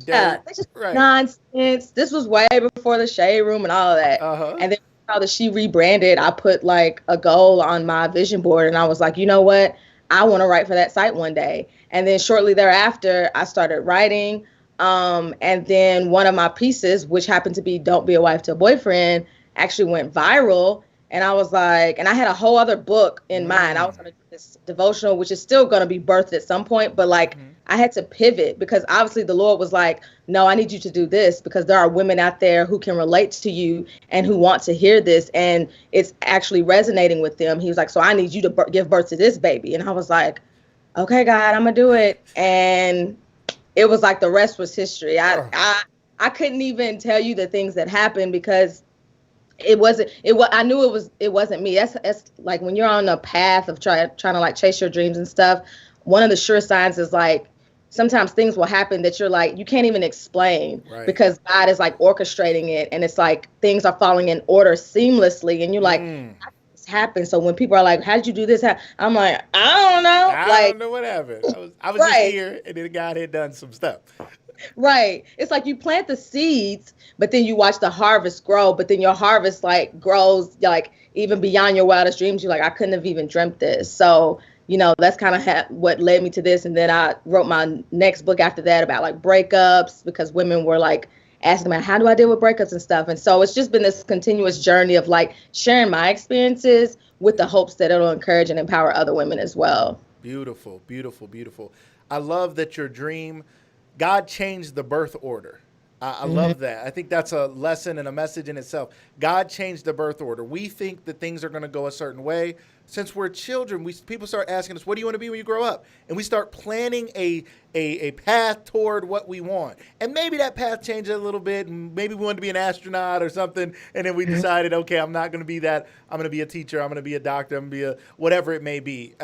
just nonsense. This was way before the Shade Room and all of that. And then how that she rebranded, I put like a goal on my vision board. And I was like, you know what? I want to write for that site one day. And then shortly thereafter, I started writing. And then one of my pieces, which happened to be Don't Be a Wife to a Boyfriend, actually went viral. And I was like, and I had a whole other book in mind. I was going to do this devotional, which is still going to be birthed at some point. But like, I had to pivot because obviously the Lord was like, no, I need you to do this because there are women out there who can relate to you and who want to hear this. And it's actually resonating with them. He was like, so I need you to give birth to this baby. And I was like, okay, God, I'm going to do it. And it was like the rest was history. I couldn't even tell you the things that happened because I knew it wasn't me. That's like when you're on a path of trying to like chase your dreams and stuff. One of the sure signs is like sometimes things will happen that you're like you can't even explain because God is like orchestrating it, and it's like things are falling in order seamlessly, and you're like, how did this happen? So when people are like, how did you do this? I'm like, I don't know. I don't know what happened. I was just here, and then God had done some stuff. Right. It's like you plant the seeds, but then you watch the harvest grow, but then your harvest like grows like even beyond your wildest dreams. You're like, I couldn't have even dreamt this. So, you know, that's kind of what led me to this. And then I wrote my next book after that about like breakups because women were like asking about how do I deal with breakups and stuff. And so it's just been this continuous journey of like sharing my experiences with the hopes that it'll encourage and empower other women as well. Beautiful, beautiful, beautiful. I love that your dream, God changed the birth order. I love that. I think that's a lesson and a message in itself. God changed the birth order. We think that things are going to go a certain way. Since we're children, people start asking us, what do you want to be when you grow up? And we start planning a path toward what we want. And maybe that path changed a little bit. And maybe we wanted to be an astronaut or something. And then we decided, okay, I'm not going to be that. I'm going to be a teacher. I'm going to be a doctor. I'm going to be whatever it may be.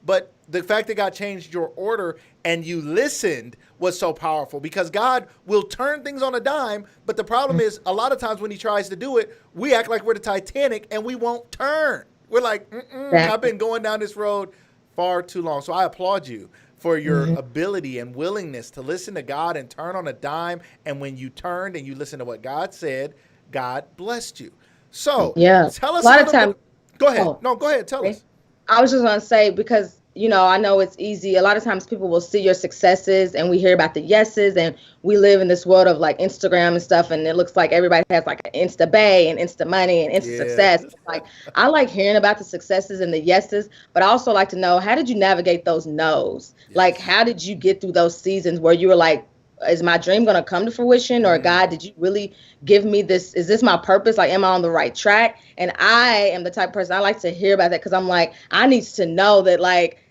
But the fact that God changed your order and you listened was so powerful because God will turn things on a dime. But the problem is a lot of times when he tries to do it, we act like we're the Titanic and we won't turn. We're like, I've been going down this road far too long. So I applaud you for your ability and willingness to listen to God and turn on a dime. And when you turned and you listened to what God said, God blessed you. So tell us a lot of times. Go ahead. No, go ahead. Tell us. I was just going to say, because, you know, I know it's easy. A lot of times people will see your successes and we hear about the yeses, and we live in this world of like Instagram and stuff. And it looks like everybody has like an Insta Bay and Insta money and Insta success. Like, I like hearing about the successes and the yeses, but I also like to know, how did you navigate those no's? Like, how did you get through those seasons where you were like, is my dream going to come to fruition? Or God, did you really give me this? Is this my purpose? Like, am I on the right track? And I am the type of person I like to hear about that, because I'm like, I need to know that, like,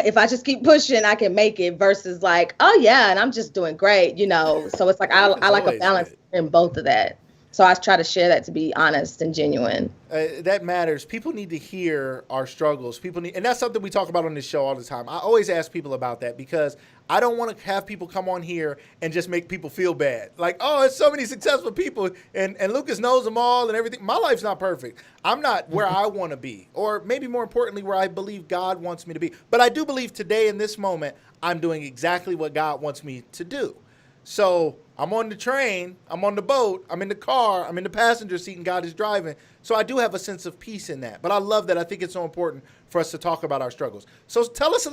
if I just keep pushing, I can make it, versus like, oh yeah, and I'm just doing great, you know? So it's like, I like a balance in both of that. So I try to share that to be honest and genuine. That matters. People need to hear our struggles. And that's something we talk about on this show all the time. I always ask people about that because I don't want to have people come on here and just make people feel bad. Like, oh, it's so many successful people and Lucas knows them all and everything. My life's not perfect. I'm not where I want to be, or maybe more importantly, where I believe God wants me to be. But I do believe today in this moment, I'm doing exactly what God wants me to do. So I'm on the train, I'm on the boat, I'm in the car, I'm in the passenger seat, and God is driving. So I do have a sense of peace in that. But I love that. I think it's so important for us to talk about our struggles. So tell us,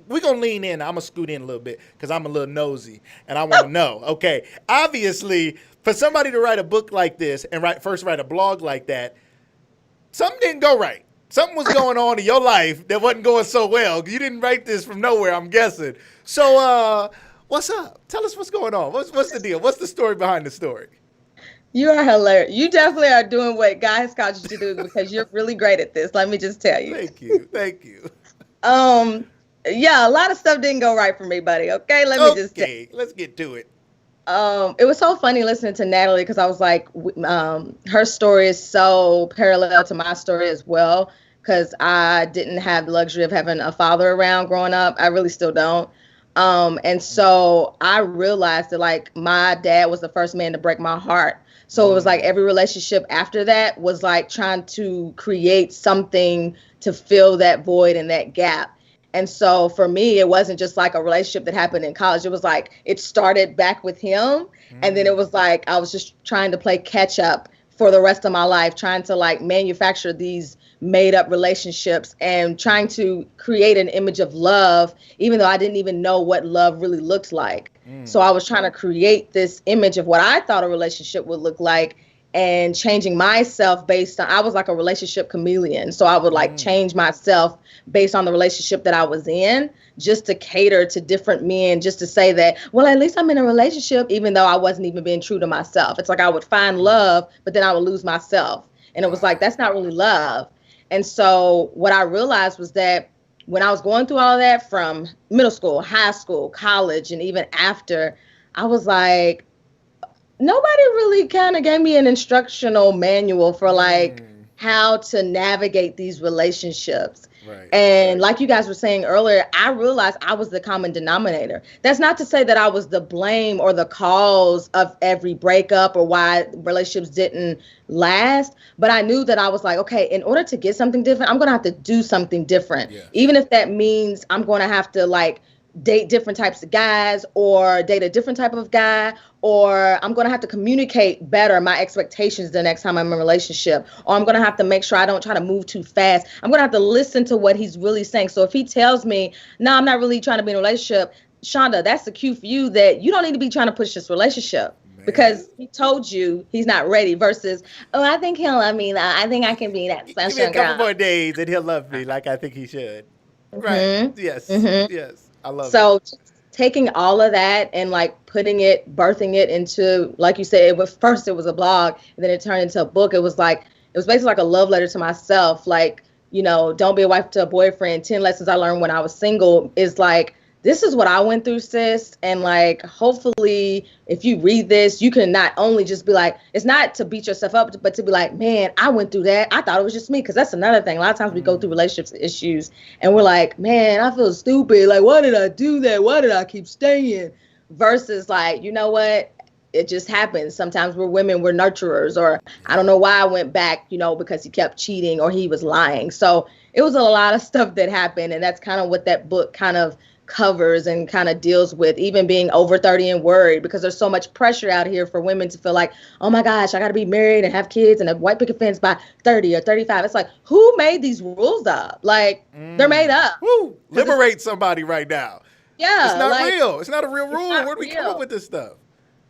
we're going to lean in. I'm going to scoot in a little bit because I'm a little nosy and I want to know. Okay, obviously, for somebody to write a book like this and first write a blog like that, something didn't go right. Something was going on in your life that wasn't going so well. You didn't write this from nowhere, I'm guessing. So what's up? Tell us what's going on. What's the deal? What's the story behind the story? You are hilarious. You definitely are doing what God has called you to do because you're really great at this. Let me just tell you. Thank you. Thank you. Yeah, a lot of stuff didn't go right for me, buddy. Okay, let's get to it. It was so funny listening to Natalie because I was like, her story is so parallel to my story as well because I didn't have the luxury of having a father around growing up. I really still don't. And so I realized that like my dad was the first man to break my heart. So it was like every relationship after that was like trying to create something to fill that void and that gap. And so for me, it wasn't just like a relationship that happened in college. It was like it started back with him. And then it was like I was just trying to play catch up for the rest of my life, trying to like manufacture these made up relationships and trying to create an image of love, even though I didn't even know what love really looked like. So I was trying to create this image of what I thought a relationship would look like and changing myself based on, I was like a relationship chameleon. So I would like change myself based on the relationship that I was in just to cater to different men, just to say that, well, at least I'm in a relationship, even though I wasn't even being true to myself. It's like I would find love, but then I would lose myself. And it was like, that's not really love. And so what I realized was that when I was going through all of that from middle school, high school, college, and even after, I was like, nobody really kind of gave me an instructional manual for like how to navigate these relationships. Right. And like you guys were saying earlier, I realized I was the common denominator. That's not to say that I was the blame or the cause of every breakup or why relationships didn't last. But I knew that I was like, okay, in order to get something different, I'm going to have to do something different. Yeah. Even if that means I'm going to have to like date different types of guys or date a different type of guy, or I'm going to have to communicate better my expectations the next time I'm in a relationship, or I'm going to have to make sure I don't try to move too fast. I'm going to have to listen to what he's really saying. So if he tells me, no, I'm not really trying to be in a relationship, Shonda, that's the cue for you that you don't need to be trying to push this relationship. Man. Because he told you he's not ready versus, oh, I think he'll love me. I think I can be that special girl. Give me a couple more days and he'll love me like I think he should. Right. Yes. Yes. I love it. So taking all of that and like birthing it into, like you said, first it was a blog and then it turned into a book. It was basically like a love letter to myself. Like, you know, don't be a wife to a boyfriend. 10 lessons I learned when I was single is like, this is what I went through, sis. And like, hopefully if you read this, you can not only just be like, it's not to beat yourself up, but to be like, man, I went through that. I thought it was just me. Cause that's another thing. A lot of times we go through relationships issues and we're like, man, I feel stupid. Like, why did I do that? Why did I keep staying? Versus like, you know what? It just happens. Sometimes we're women, we're nurturers, or I don't know why I went back, you know, because he kept cheating or he was lying. So it was a lot of stuff that happened. And that's kind of what that book kind of covers and kind of deals with, even being over 30 and worried, because there's so much pressure out here for women to feel like, oh my gosh, I got to be married and have kids and a white picket fence by 30 or 35. It's like, who made these rules up? Like, they're made up. Woo, liberate somebody right now. Yeah. It's not real. It's not a real rule. Where do we come up with this stuff?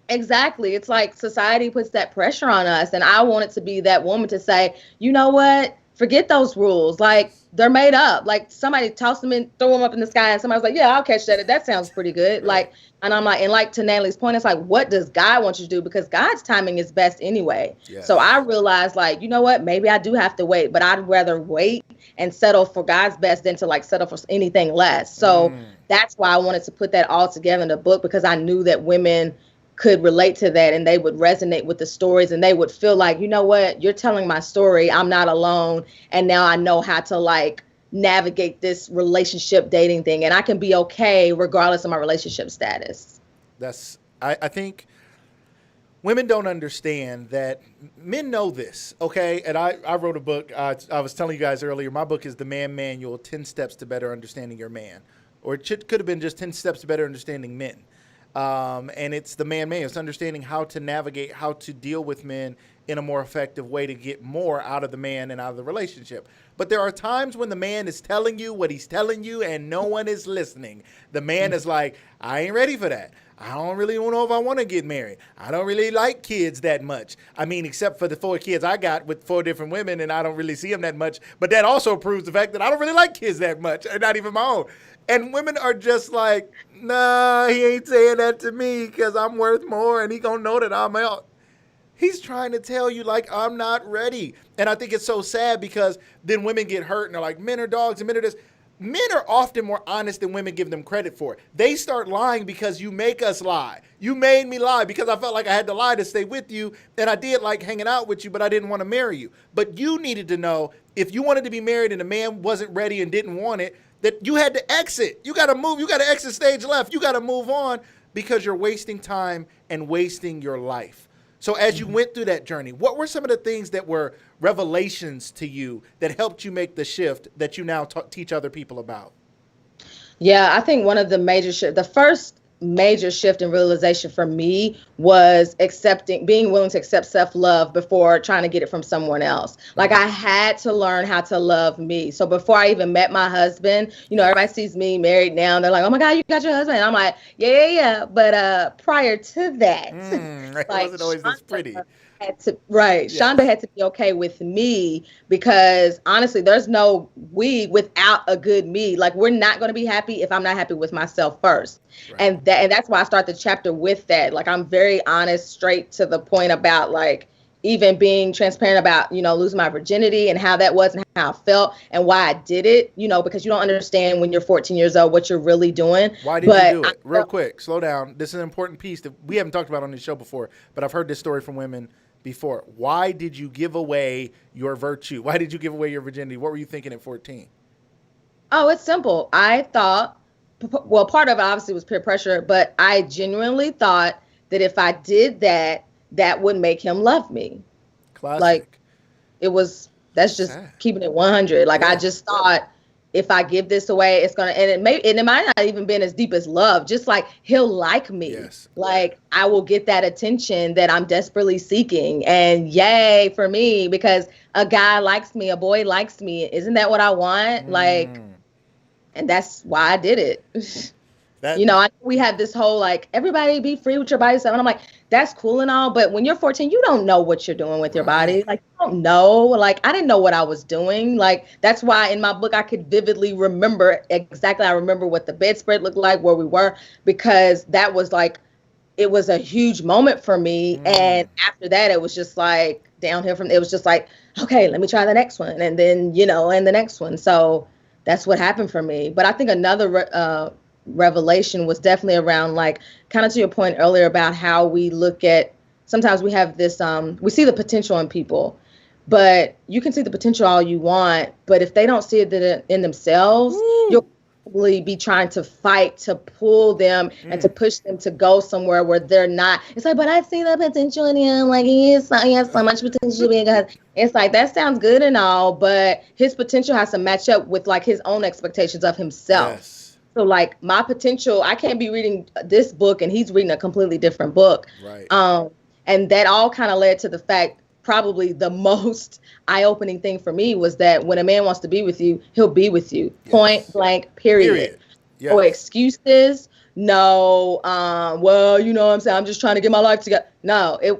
Exactly. It's like society puts that pressure on us. And I wanted to be that woman to say, you know what? Forget those rules. Like, they're made up. Like, somebody toss them in, throw them up in the sky, and somebody's like, yeah, I'll catch that. That sounds pretty good. Like, and I'm like, and like to Natalie's point, it's like, what does God want you to do? Because God's timing is best anyway. Yes. So I realized, like, you know what? Maybe I do have to wait, but I'd rather wait and settle for God's best than to like settle for anything less. So that's why I wanted to put that all together in the book, because I knew that women could relate to that and they would resonate with the stories and they would feel like, you know what, you're telling my story. I'm not alone. And now I know how to like navigate this relationship dating thing, and I can be okay regardless of my relationship status. I think women don't understand that men know this. Okay. And I wrote a book. I was telling you guys earlier, my book is The Man Manual, 10 Steps to Better Understanding Your Man, or it could have been just 10 Steps to Better Understanding Men. And it's the man. It's understanding how to navigate, how to deal with men in a more effective way to get more out of the man and out of the relationship. But there are times when the man is telling you what he's telling you and no one is listening. The man is like, I ain't ready for that. I don't really know if I want to get married. I don't really like kids that much. I mean, except for the 4 kids I got with 4 different women, and I don't really see them that much. But that also proves the fact that I don't really like kids that much, and not even my own. And women are just like, nah, he ain't saying that to me because I'm worth more, and he gonna know that I'm out. He's trying to tell you, like, I'm not ready. And I think it's so sad because then women get hurt, and they're like, men are dogs, and men are this. Men are often more honest than women give them credit for. They start lying because you make us lie. You made me lie because I felt like I had to lie to stay with you, and I did like hanging out with you, but I didn't want to marry you. But you needed to know if you wanted to be married and a man wasn't ready and didn't want it, that you had to exit. You got to move. You got to exit stage left. You got to move on because you're wasting time and wasting your life. So as you went through that journey, what were some of the things that were revelations to you that helped you make the shift that you now teach other people about? Yeah, I think one of the the first major shift and realization for me was being willing to accept self-love before trying to get it from someone else. Like I had to learn how to love me. So before I even met my husband, everybody sees me married now and they're like, oh my God, you got your husband. And I'm like, yeah. But prior to that, it wasn't always this pretty. Shonda had to be okay with me because honestly, there's no we without a good me. Like we're not going to be happy if I'm not happy with myself first. Right. And that's why I start the chapter with that. Like I'm very honest, straight to the point about like even being transparent about, losing my virginity and how that was and how I felt and why I did it, because you don't understand when you're 14 years old what you're really doing. Why did you do it? Real quick, slow down. This is an important piece that we haven't talked about on this show before, but I've heard this story from women before. Why did you give away your virtue? Why did you give away your virginity? What were you thinking at 14? Oh, it's simple. I thought, well, part of it obviously was peer pressure, but I genuinely thought that if I did that, that would make him love me. Classic. Like that's just keeping it 100. Like I just thought if I give this away, it's gonna, and it might not even been as deep as love. Just like he'll like me, like I will get that attention that I'm desperately seeking, and yay for me because a guy likes me, a boy likes me. Isn't that what I want? Like, and that's why I did it. I know we have this whole like everybody be free with your body stuff, and I'm like, that's cool and all, but when you're 14, you don't know what you're doing with your body. Like you don't know. Like I didn't know what I was doing. Like that's why in my book I could vividly remember exactly. I remember what the bedspread looked like, where we were, because that was like it was a huge moment for me. And after that, it was just like downhill from. It was just like, okay, let me try the next one, and then and the next one. So that's what happened for me. But I think another revelation was definitely around like kind of to your point earlier about how we look at sometimes we have this we see the potential in people, but you can see the potential all you want, but if they don't see it in themselves, you'll probably be trying to fight to pull them and to push them to go somewhere where they're not. It's like, but I see the potential in him, like he has so much potential because it's like that sounds good and all, but his potential has to match up with like his own expectations of himself. So like my potential, I can't be reading this book and he's reading a completely different book. Right. And that all kind of led to the fact, probably the most eye-opening thing for me was that when a man wants to be with you, he'll be with you. Point blank, period. Yes. No excuses. No, well, you know what I'm saying? I'm just trying to get my life together. No, it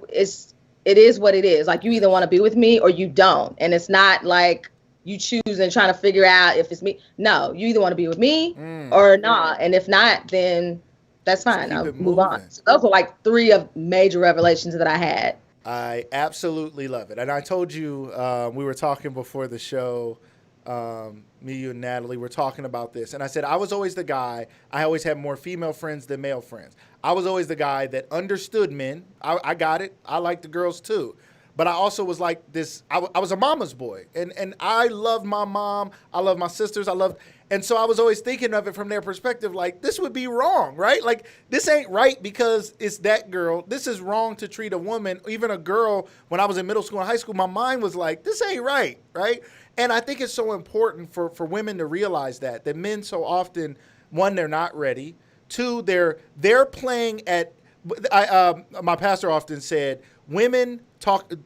is what it is. Like you either want to be with me or you don't. And it's not like you choose and trying to figure out if it's me. No, you either want to be with me or not. And if not, then that's fine. I'll move on. So those were like 3 of major revelations that I had. I absolutely love it. And I told you, we were talking before the show, me, you, and Natalie were talking about this. And I said, I was always the guy, I always had more female friends than male friends. I was always the guy that understood men. I got it. I like the girls too. But I also was like this, I was a mama's boy. And I loved my mom. I loved my sisters. And so I was always thinking of it from their perspective, like this would be wrong, right? Like this ain't right because it's that girl. This is wrong to treat a woman, even a girl. When I was in middle school and high school, my mind was like, this ain't right, right? And I think it's so important for women to realize that men so often, one, they're not ready. Two, they're playing at. My pastor often said, women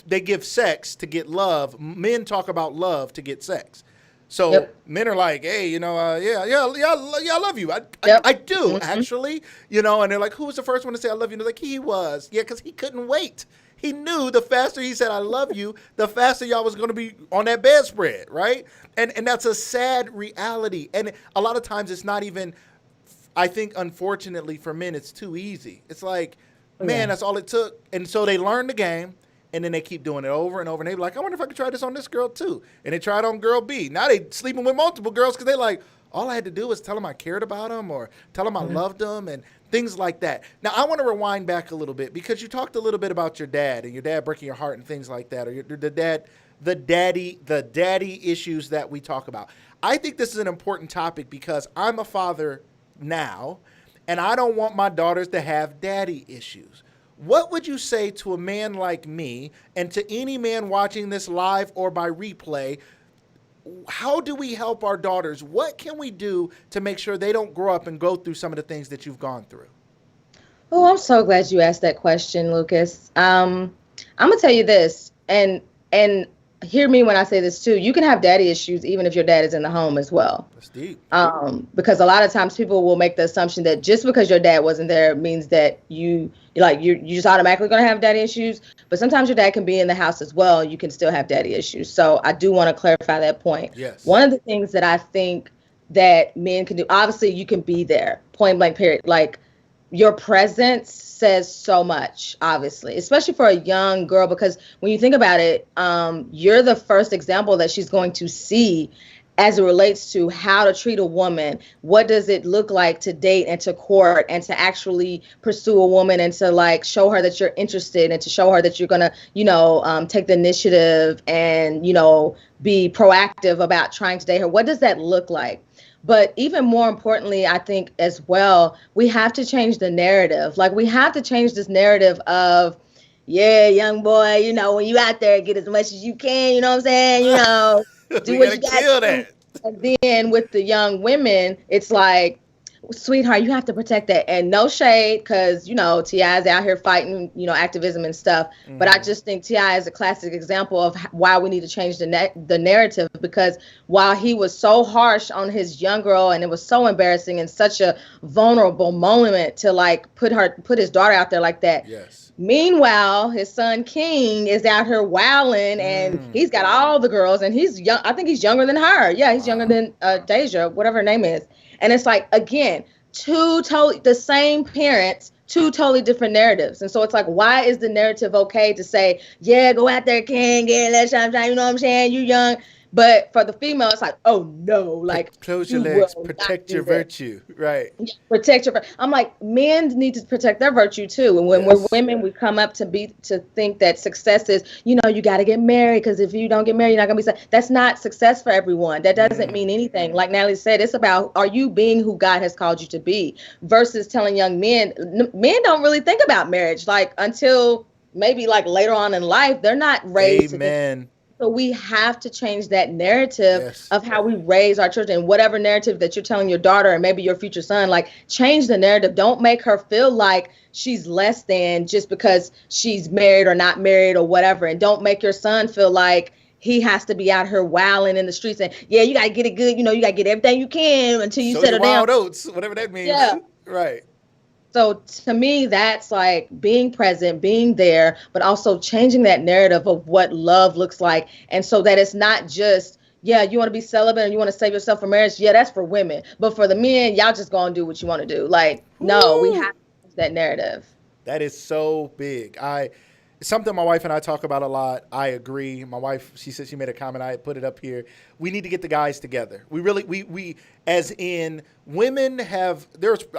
they give sex to get love. Men talk about love to get sex. So men are like, hey, yeah, I love you. I do, actually, and they're like, who was the first one to say I love you? And they're like, he was. Yeah, because he couldn't wait. He knew the faster he said I love you, the faster y'all was going to be on that bedspread, right? And that's a sad reality. And a lot of times it's not even, I think, unfortunately for men, it's too easy. It's like, man, that's all it took. And so they learn the game, and then they keep doing it over and over. And they be like, I wonder if I could try this on this girl too. And they try it on girl B. Now they sleeping with multiple girls because they like, all I had to do was tell them I cared about them or tell them I loved them and things like that. Now, I want to rewind back a little bit because you talked a little bit about your dad and your dad breaking your heart and things like that, or the daddy issues that we talk about. I think this is an important topic because I'm a father now, and I don't want my daughters to have daddy issues. What would you say to a man like me and to any man watching this live or by replay? How do we help our daughters? What can we do to make sure they don't grow up and go through some of the things that you've gone through? Oh, I'm so glad you asked that question, Lucas. I'm gonna tell you this, and hear me when I say this too. You can have daddy issues even if your dad is in the home as well. That's deep. Because a lot of times people will make the assumption that just because your dad wasn't there means that you're just automatically gonna have daddy issues. But sometimes your dad can be in the house as well. You can still have daddy issues. So I do want to clarify that point. Yes. One of the things that I think that men can do, obviously you can be there, point blank period. Like, your presence says so much, obviously, especially for a young girl, because when you think about it, you're the first example that she's going to see as it relates to how to treat a woman. What does it look like to date and to court and to actually pursue a woman and to like show her that you're interested and to show her that you're going to, take the initiative and, be proactive about trying to date her. What does that look like? But even more importantly, I think as well, we have to change the narrative. Like, we have to change this narrative of, yeah, young boy, when you out there, get as much as you can, you know what I'm saying? Do what you got to do. And then with the young women, it's like, sweetheart, you have to protect that. And no shade, because, T.I. is out here fighting, activism and stuff. Mm-hmm. But I just think T.I. is a classic example of why we need to change the narrative, because while he was so harsh on his young girl and it was so embarrassing and such a vulnerable moment to like put his daughter out there like that. Yes. Meanwhile, his son King is out here wilding and he's got all the girls and he's young. I think he's younger than her. Yeah, he's younger than Deja, whatever her name is. And it's like, again, the same parents, two totally different narratives. And so it's like, why is the narrative okay to say, yeah, go out there, King, get let shine, you know what I'm saying? You young. But for the female, it's like, oh no, like close your legs, protect your virtue, right? Protect your. I'm like, men need to protect their virtue too. And when we're women, we come up to think that success is, you got to get married, because if you don't get married, you're not gonna be. That's not success for everyone. That doesn't mean anything. Like Natalie said, it's about, are you being who God has called you to be? Versus telling young men don't really think about marriage like until maybe like later on in life. They're not raised. Amen. So we have to change that narrative of how we raise our children. Whatever narrative that you're telling your daughter and maybe your future son, like, change the narrative. Don't make her feel like she's less than just because she's married or not married or whatever. And don't make your son feel like he has to be out here wilding in the streets and, yeah, you got to get it good. You got to get everything you can until you settle down. Wild oats, whatever that means. Yeah. Right. So to me, that's like being present, being there, but also changing that narrative of what love looks like. And so that it's not just, yeah, you want to be celibate and you want to save yourself for marriage. Yeah, that's for women. But for the men, y'all just going to do what you want to do. Like, no, we have to change that narrative. That is so big. It's something my wife and I talk about a lot. I agree. My wife, she said, she made a comment. I put it up here. We need to get the guys together. We as in women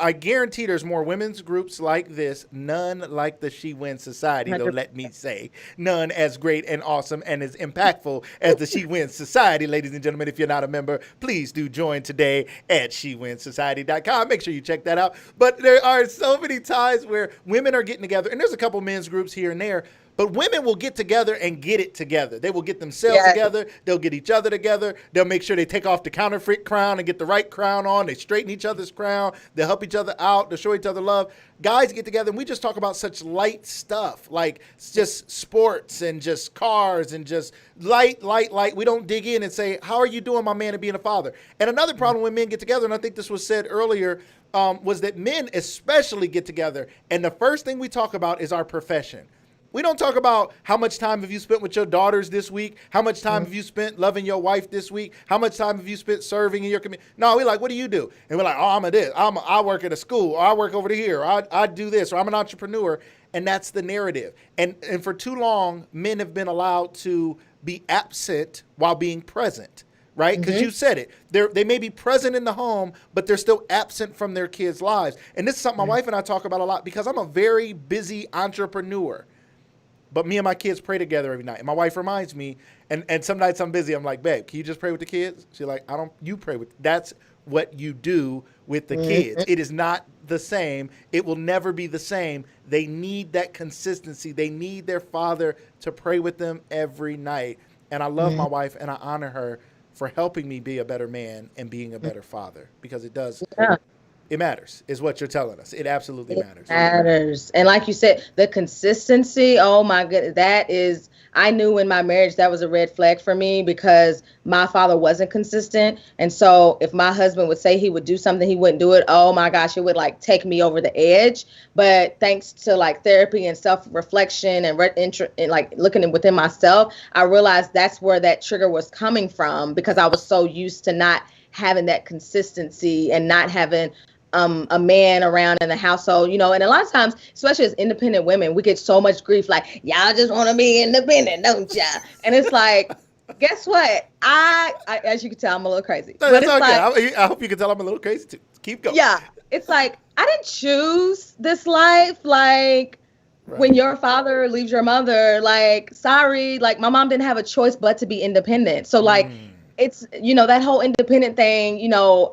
I guarantee there's more women's groups like this. None like the She Wins Society, though, let me say. None as great and awesome and as impactful as the She Wins Society. Ladies and gentlemen, if you're not a member, please do join today at SheWinsSociety.com. Make sure you check that out. But there are so many times where women are getting together, and there's a couple men's groups here and there, But women will get together and get it together. They will get themselves together. They'll get each other together. They'll make sure they take off the counterfeit crown and get the right crown on. They straighten each other's crown. They'll help each other out. They'll show each other love. Guys get together and we just talk about such light stuff, like just sports and just cars and just light. We don't dig in and say, how are you doing, my man, and being a father? And another problem when men get together, and I think this was said earlier, was that men especially get together. And the first thing we talk about is our profession. We don't talk about how much time have you spent with your daughters this week? How much time have you spent loving your wife this week? How much time have you spent serving in your community? No, we're like, what do you do? And we're like, oh, I'm a this. I work at a school. Or I work over here. Or I do this. Or I'm an entrepreneur. And that's the narrative. And for too long, men have been allowed to be absent while being present. Right? Because you said it. They may be present in the home, but they're still absent from their kids' lives. And this is something my wife and I talk about a lot because I'm a very busy entrepreneur. But me and my kids pray together every night. And my wife reminds me, and some nights I'm busy, I'm like, babe, can you just pray with the kids? She's like, you pray with, that's what you do with the kids. It is not the same. It will never be the same. They need that consistency. They need their father to pray with them every night. And I love my wife and I honor her for helping me be a better man and being a better father because it does. Yeah. It matters, is what you're telling us. It absolutely matters. It matters. And like you said, the consistency, oh my goodness, I knew in my marriage that was a red flag for me because my father wasn't consistent. And so if my husband would say he would do something, he wouldn't do it. Oh my gosh, it would like take me over the edge. But thanks to like therapy and self-reflection and like looking within myself, I realized that's where that trigger was coming from because I was so used to not having that consistency and not having a man around in the household, and a lot of times, especially as independent women, we get so much grief, like, y'all just want to be independent, don't y'all? And it's like, guess what? I as you can tell, I'm a little crazy. No, but it's okay. I hope you can tell I'm a little crazy too. Keep going. Yeah. It's like, I didn't choose this life. Like, right. When your father leaves your mother, like, sorry, like my mom didn't have a choice but to be independent. So like, it's, that whole independent thing,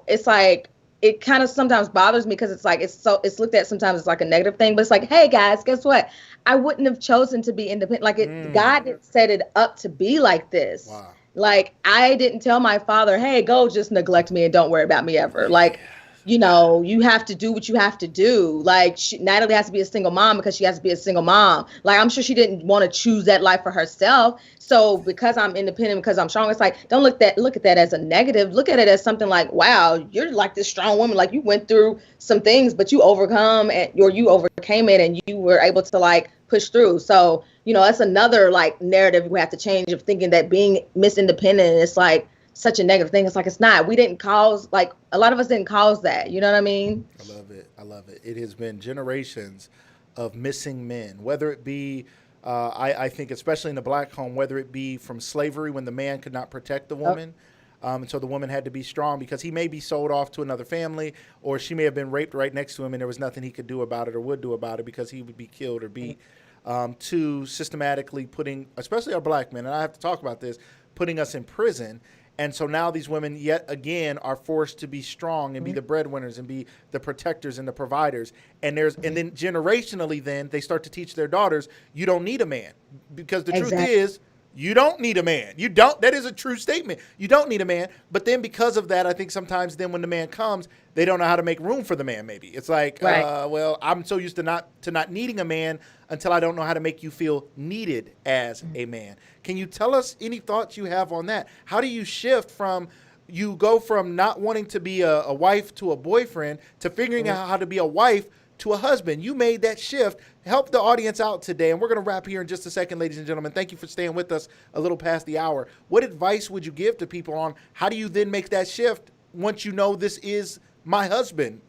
it's like, it kind of sometimes bothers me because it's like, it's looked at sometimes as like a negative thing, but it's like, hey guys, guess what? I wouldn't have chosen to be independent. Like God didn't set it up to be like this. Wow. Like I didn't tell my father, hey, go just neglect me and don't worry about me ever. Like, you have to do what you have to do. Like Natalie has to be a single mom because she has to be a single mom. Like I'm sure she didn't want to choose that life for herself. So because I'm independent, because I'm strong, it's like, don't look at that as a negative. Look at it as something like, wow, you're like this strong woman. Like you went through some things, but you overcame it and you were able to like push through. So, that's another like narrative we have to change of thinking that being Miss Independent is like such a negative thing. It's like, it's not. We didn't cause, like a lot of us didn't cause that. You know what I mean? I love it. It has been generations of missing men, whether it be, I think, especially in the black home, whether it be from slavery when the man could not protect the woman. And so the woman had to be strong because he may be sold off to another family or she may have been raped right next to him and there was nothing he could do about it or would do about it because he would be killed or beat. To systematically putting, especially our black men, and I have to talk about this, putting us in prison. And so now these women yet again are forced to be strong and be the breadwinners and be the protectors and the providers. And then generationally then they start to teach their daughters, you don't need a man. Because the truth is, you don't need a man. You don't. That is a true statement. You don't need a man. But then because of that, I think sometimes then when the man comes, they don't know how to make room for the man maybe. It's like, right. Well, I'm so used to not needing a man until I don't know how to make you feel needed as a man. Can you tell us any thoughts you have on that? How do you shift from, you go from not wanting to be a wife to a boyfriend to figuring out how to be a wife to a husband? You made that shift. Help the audience out today. And we're going to wrap here in just a second, ladies and gentlemen. Thank you for staying with us a little past the hour. What advice would you give to people on how do you then make that shift once you know this is my husband?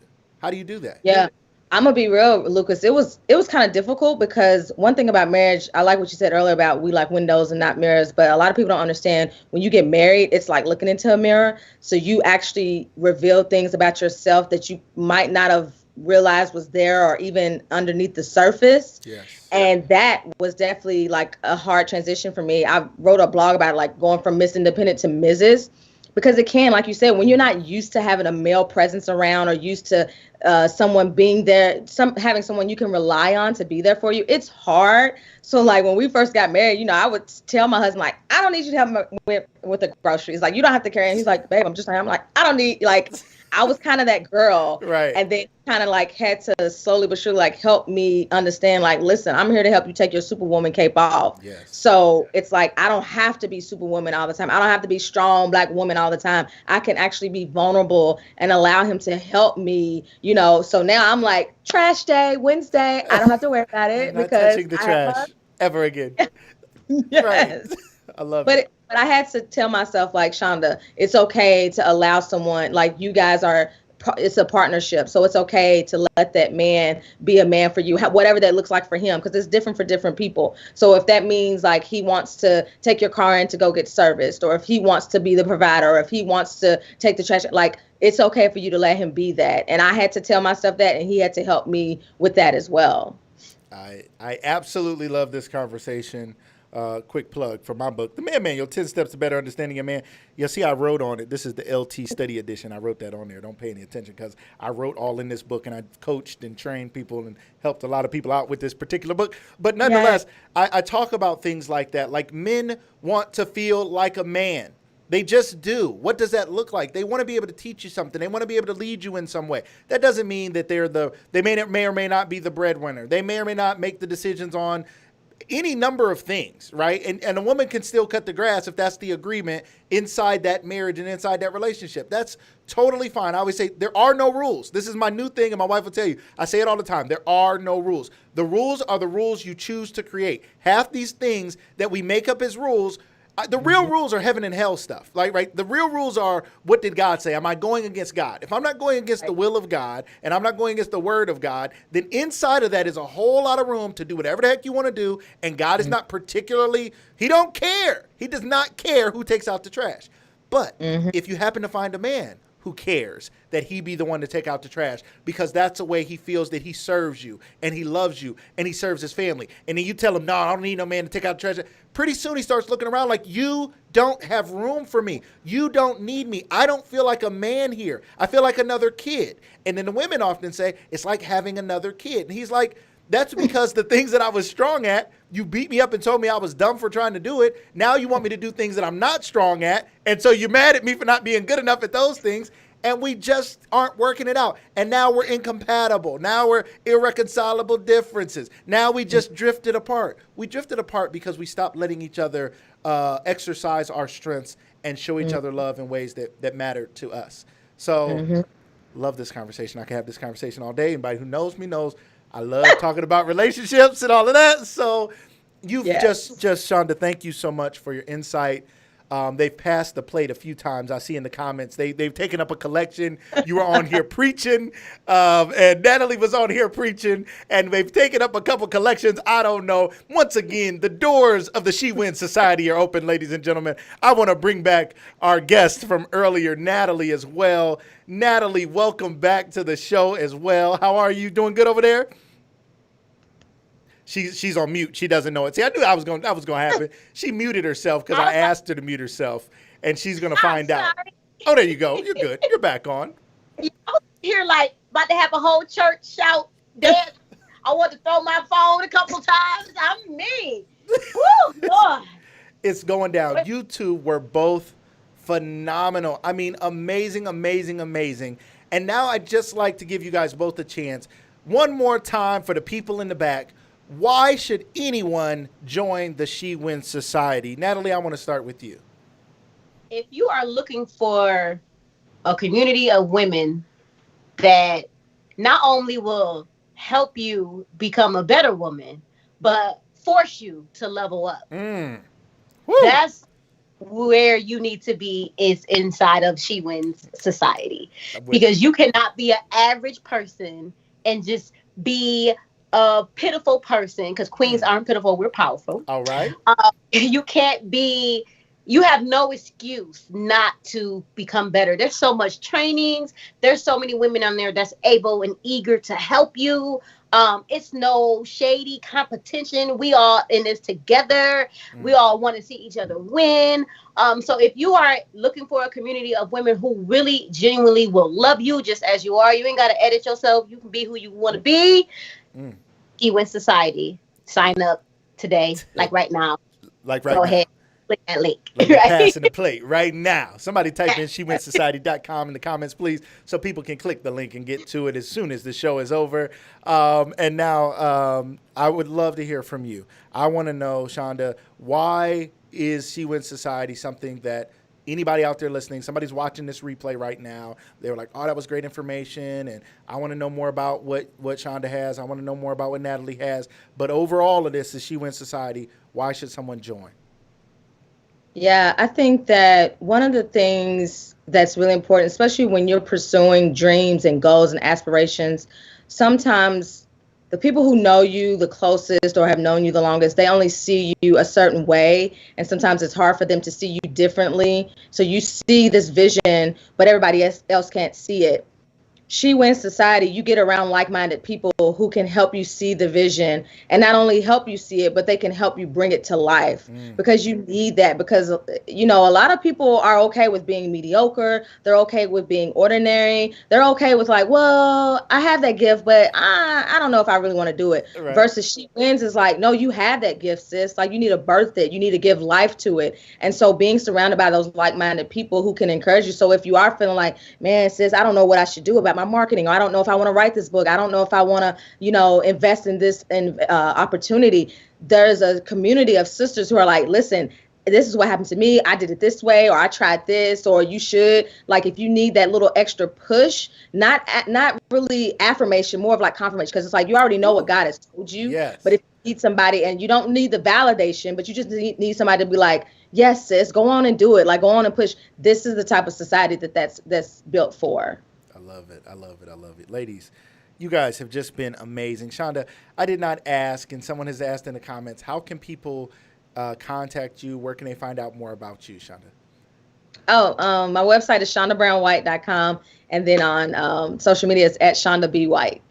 How do you do that? Yeah. I'm gonna be real, Lucas. It was kind of difficult because one thing about marriage, I like what you said earlier about we like windows and not mirrors, but a lot of people don't understand when you get married, it's like looking into a mirror. So you actually reveal things about yourself that you might not have realized was there or even underneath the surface. Yes. And that was definitely like a hard transition for me. I wrote a blog about like going from Miss Independent to Mrs. because it can, like you said, when you're not used to having a male presence around or used to someone being there, having someone you can rely on to be there for you, it's hard. So like when we first got married, you know, I would tell my husband, like, I don't need you to help me with the groceries. Like, you don't have to carry it. He's like, babe, I'm like, I don't need, like, I was kind of that girl. Right. And then kind of like had to slowly but surely like help me understand, like, listen, I'm here to help you take your Superwoman cape off. Yes. So it's like, I don't have to be Superwoman all the time. I don't have to be strong Black woman all the time. I can actually be vulnerable and allow him to help me, you know. So now I'm like, trash day, Wednesday. I don't have to worry about it Not because touching the trash ever again. Yes. Right. I love it. But I had to tell myself, like, Shonda, it's okay to allow someone, like, you guys are, it's a partnership. So it's okay to let that man be a man for you, whatever that looks like for him, because it's different for different people. So if that means like he wants to take your car in to go get serviced, or if he wants to be the provider, or if he wants to take the trash, like, it's okay for you to let him be that. And I had to tell myself that, and he had to help me with that as well. I absolutely love this conversation. Quick plug for my book, The Man Manual, 10 Steps to Better Understanding Your Man. You'll see I wrote on it. This is the LT study edition. I wrote that on there. Don't pay any attention because I wrote all in this book, and I coached and trained people and helped a lot of people out with this particular book. But nonetheless, yes. I talk about things like that. Like, men want to feel like a man. They just do. What does that look like? They want to be able to teach you something. They want to be able to lead you in some way. That doesn't mean that they may or may not be the breadwinner. They may or may not make the decisions on any number of things, right? And a woman can still cut the grass if that's the agreement inside that marriage and inside that relationship. That's totally fine. I always say there are no rules. This is my new thing, and my wife will tell you. I say it all the time. There are no rules. The rules are the rules you choose to create. Half these things that we make up as rules, the real rules are heaven and hell stuff, like, right? The real rules are, what did God say? Am I going against God? If I'm not going against the will of God and I'm not going against the word of God, then inside of that is a whole lot of room to do whatever the heck you want to do. And God is not particularly, he don't care. He does not care who takes out the trash. But if you happen to find a man who cares that he be the one to take out the trash, because that's the way he feels that he serves you and he loves you and he serves his family. And then you tell him, no, I don't need no man to take out the trash. Pretty soon he starts looking around like, you don't have room for me. You don't need me. I don't feel like a man here. I feel like another kid. And then the women often say, it's like having another kid. And he's like, that's because the things that I was strong at, you beat me up and told me I was dumb for trying to do it. Now you want me to do things that I'm not strong at. And so you're mad at me for not being good enough at those things. And we just aren't working it out. And now we're incompatible. Now we're irreconcilable differences. Now we just drifted apart. We drifted apart because we stopped letting each other exercise our strengths and show each other love in ways that matter to us. So love this conversation. I can have this conversation all day. Anybody who knows me knows I love talking about relationships and all of that. So you've just Shonda, thank you so much for your insight. They've passed the plate a few times. I see in the comments. They've taken up a collection. You were on here preaching, and Natalie was on here preaching, and they've taken up a couple collections. I don't know. Once again, the doors of the She Wins Society are open, ladies and gentlemen. I want to bring back our guest from earlier, Natalie, as well. Natalie, welcome back to the show as well. How are you? Doing good over there? She's on mute. She doesn't know it. See, I knew that was going to happen. She muted herself because I asked her to mute herself, and she's going to find out. Oh, there you go. You're good. You're back on. I was here like about to have a whole church shout dance. I want to throw my phone a couple times. I'm mean. Woo, Lord. It's going down. You two were both phenomenal. I mean, amazing, amazing, amazing. And now I'd just like to give you guys both a chance. One more time for the people in the back. Why should anyone join the She Wins Society? Natalie, I want to start with you. If you are looking for a community of women that not only will help you become a better woman, but force you to level up. That's where you need to be, is inside of She Wins Society. Because you cannot be an average person and just be a pitiful person, because queens aren't pitiful, we're powerful. All right. You can't be you have no excuse not to become better. There's so much trainings. There's so many women on there that's able and eager to help you. It's no shady competition. We all in this together. We all want to see each other win. So if you are looking for a community of women who really genuinely will love you just as you are, you ain't got to edit yourself. You can be who you want to be. She Wins Society. Sign up today, like right now. Like right Go now. ahead. Click that link. Like you're passing the plate right now. Somebody type in SheWinSociety.com in the comments, please, so people can click the link and get to it as soon as the show is over. And now I would love to hear from you. I want to know, Shonda, why is She Wins Society something that anybody out there listening, somebody's watching this replay right now, they were like, oh, that was great information, and I want to know more about what Shonda has. I want to know more about what Natalie has. But overall of this is She Wins Society. Why should someone join? Yeah, I think that one of the things that's really important, especially when you're pursuing dreams and goals and aspirations, sometimes the people who know you the closest or have known you the longest, they only see you a certain way. And sometimes it's hard for them to see you differently. So you see this vision, but everybody else can't see it. She Wins Society, you get around like-minded people who can help you see the vision, and not only help you see it, but they can help you bring it to life, because you need that. Because, you know, a lot of people are okay with being mediocre. They're okay with being ordinary. They're okay with like, well, I have that gift, but I don't know if I really want to do it. Right. Versus She Wins is like, no, you have that gift, sis. Like, you need to birth it. You need to give life to it. And so being surrounded by those like-minded people who can encourage you. So if you are feeling like, man, sis, I don't know what I should do about my marketing, or I don't know if I want to write this book, I don't know if I want to, you know, invest in this opportunity, there's a community of sisters who are like, listen, this is what happened to me, I did it this way, or I tried this, or you should, like, if you need that little extra push, not really affirmation, more of like confirmation, because it's like you already know what God has told you. Yes. But if you need somebody, and you don't need the validation, but you just need somebody to be like, yes, sis, go on and do it, like, go on and push. This is the type of society that's built for. I love it. I love it. I love it. Ladies, you guys have just been amazing. Shonda, I did not ask, and someone has asked in the comments, how can people contact you? Where can they find out more about you, Shonda? Oh, my website is shondabrownwhite.com, and then on social media it's at Shonda B. White.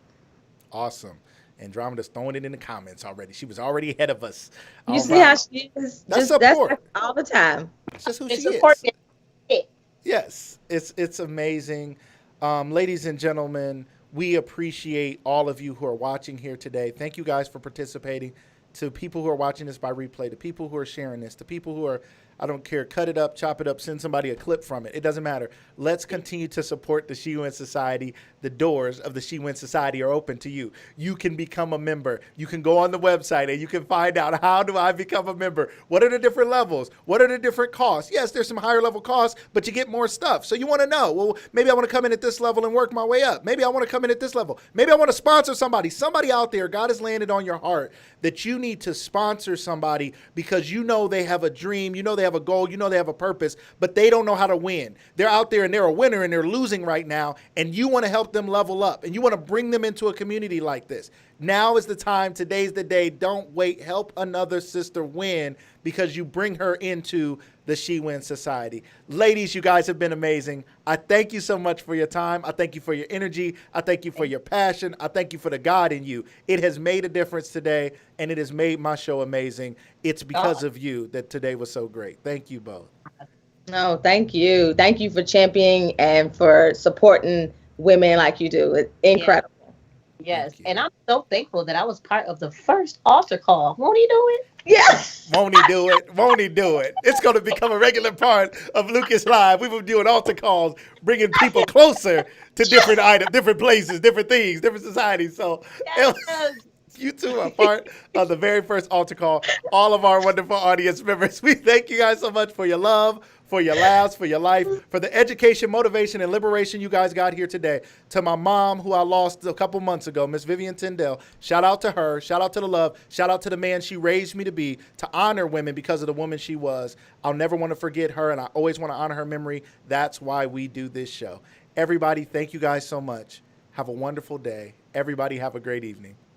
Awesome. Andromeda's throwing it in the comments already. She was already ahead of us. You see how she is? That's support. That's all the time. That's just who It's she important. is. Yes, it's amazing. Ladies and gentlemen, we appreciate all of you who are watching here today. Thank you guys for participating. To people who are watching this by replay, to people who are sharing this, to people who are, I don't care, cut it up, chop it up, send somebody a clip from it. It doesn't matter. Let's continue to support the She Wins Society. The doors of the She Wins Society are open to you. You can become a member. You can go on the website and you can find out, how do I become a member? What are the different levels? What are the different costs? Yes, there's some higher level costs, but you get more stuff. So you want to know, well, maybe I want to come in at this level and work my way up. Maybe I want to come in at this level. Maybe I want to sponsor somebody. Somebody out there, God has landed on your heart that you need to sponsor somebody because you know they have a dream, you know they have a goal, you know they have a purpose, but they don't know how to win. They're out there and they're a winner and they're losing right now, and you want to help them level up, and you want to bring them into a community like this. Now is the time. Today's the day. Don't wait. Help another sister win because you bring her into the She Wins Society. Ladies, you guys have been amazing. I thank you so much for your time. I thank you for your energy. I thank you for your passion. I thank you for the God in you. It has made a difference today, and it has made my show amazing. It's because of you that today was so great. Thank you both. No, thank you. Thank you for championing and for supporting women like you do. It's incredible. Yes, and I'm so thankful that I was part of the first altar call. Won't he do it? Yes. Won't he do it? Won't he do it? It's going to become a regular part of Lucas Live. We will be doing altar calls, bringing people closer to different items, different places, different things, different societies. So yes. You two are part of the very first altar call. All of our wonderful audience members, we thank you guys so much for your love, for your laughs, for your life, for the education, motivation, and liberation you guys got here today. To my mom, who I lost a couple months ago, Miss Vivian Tindell, shout out to her. Shout out to the love. Shout out to the man she raised me to be, to honor women because of the woman she was. I'll never want to forget her, and I always want to honor her memory. That's why we do this show. Everybody, thank you guys so much. Have a wonderful day. Everybody have a great evening.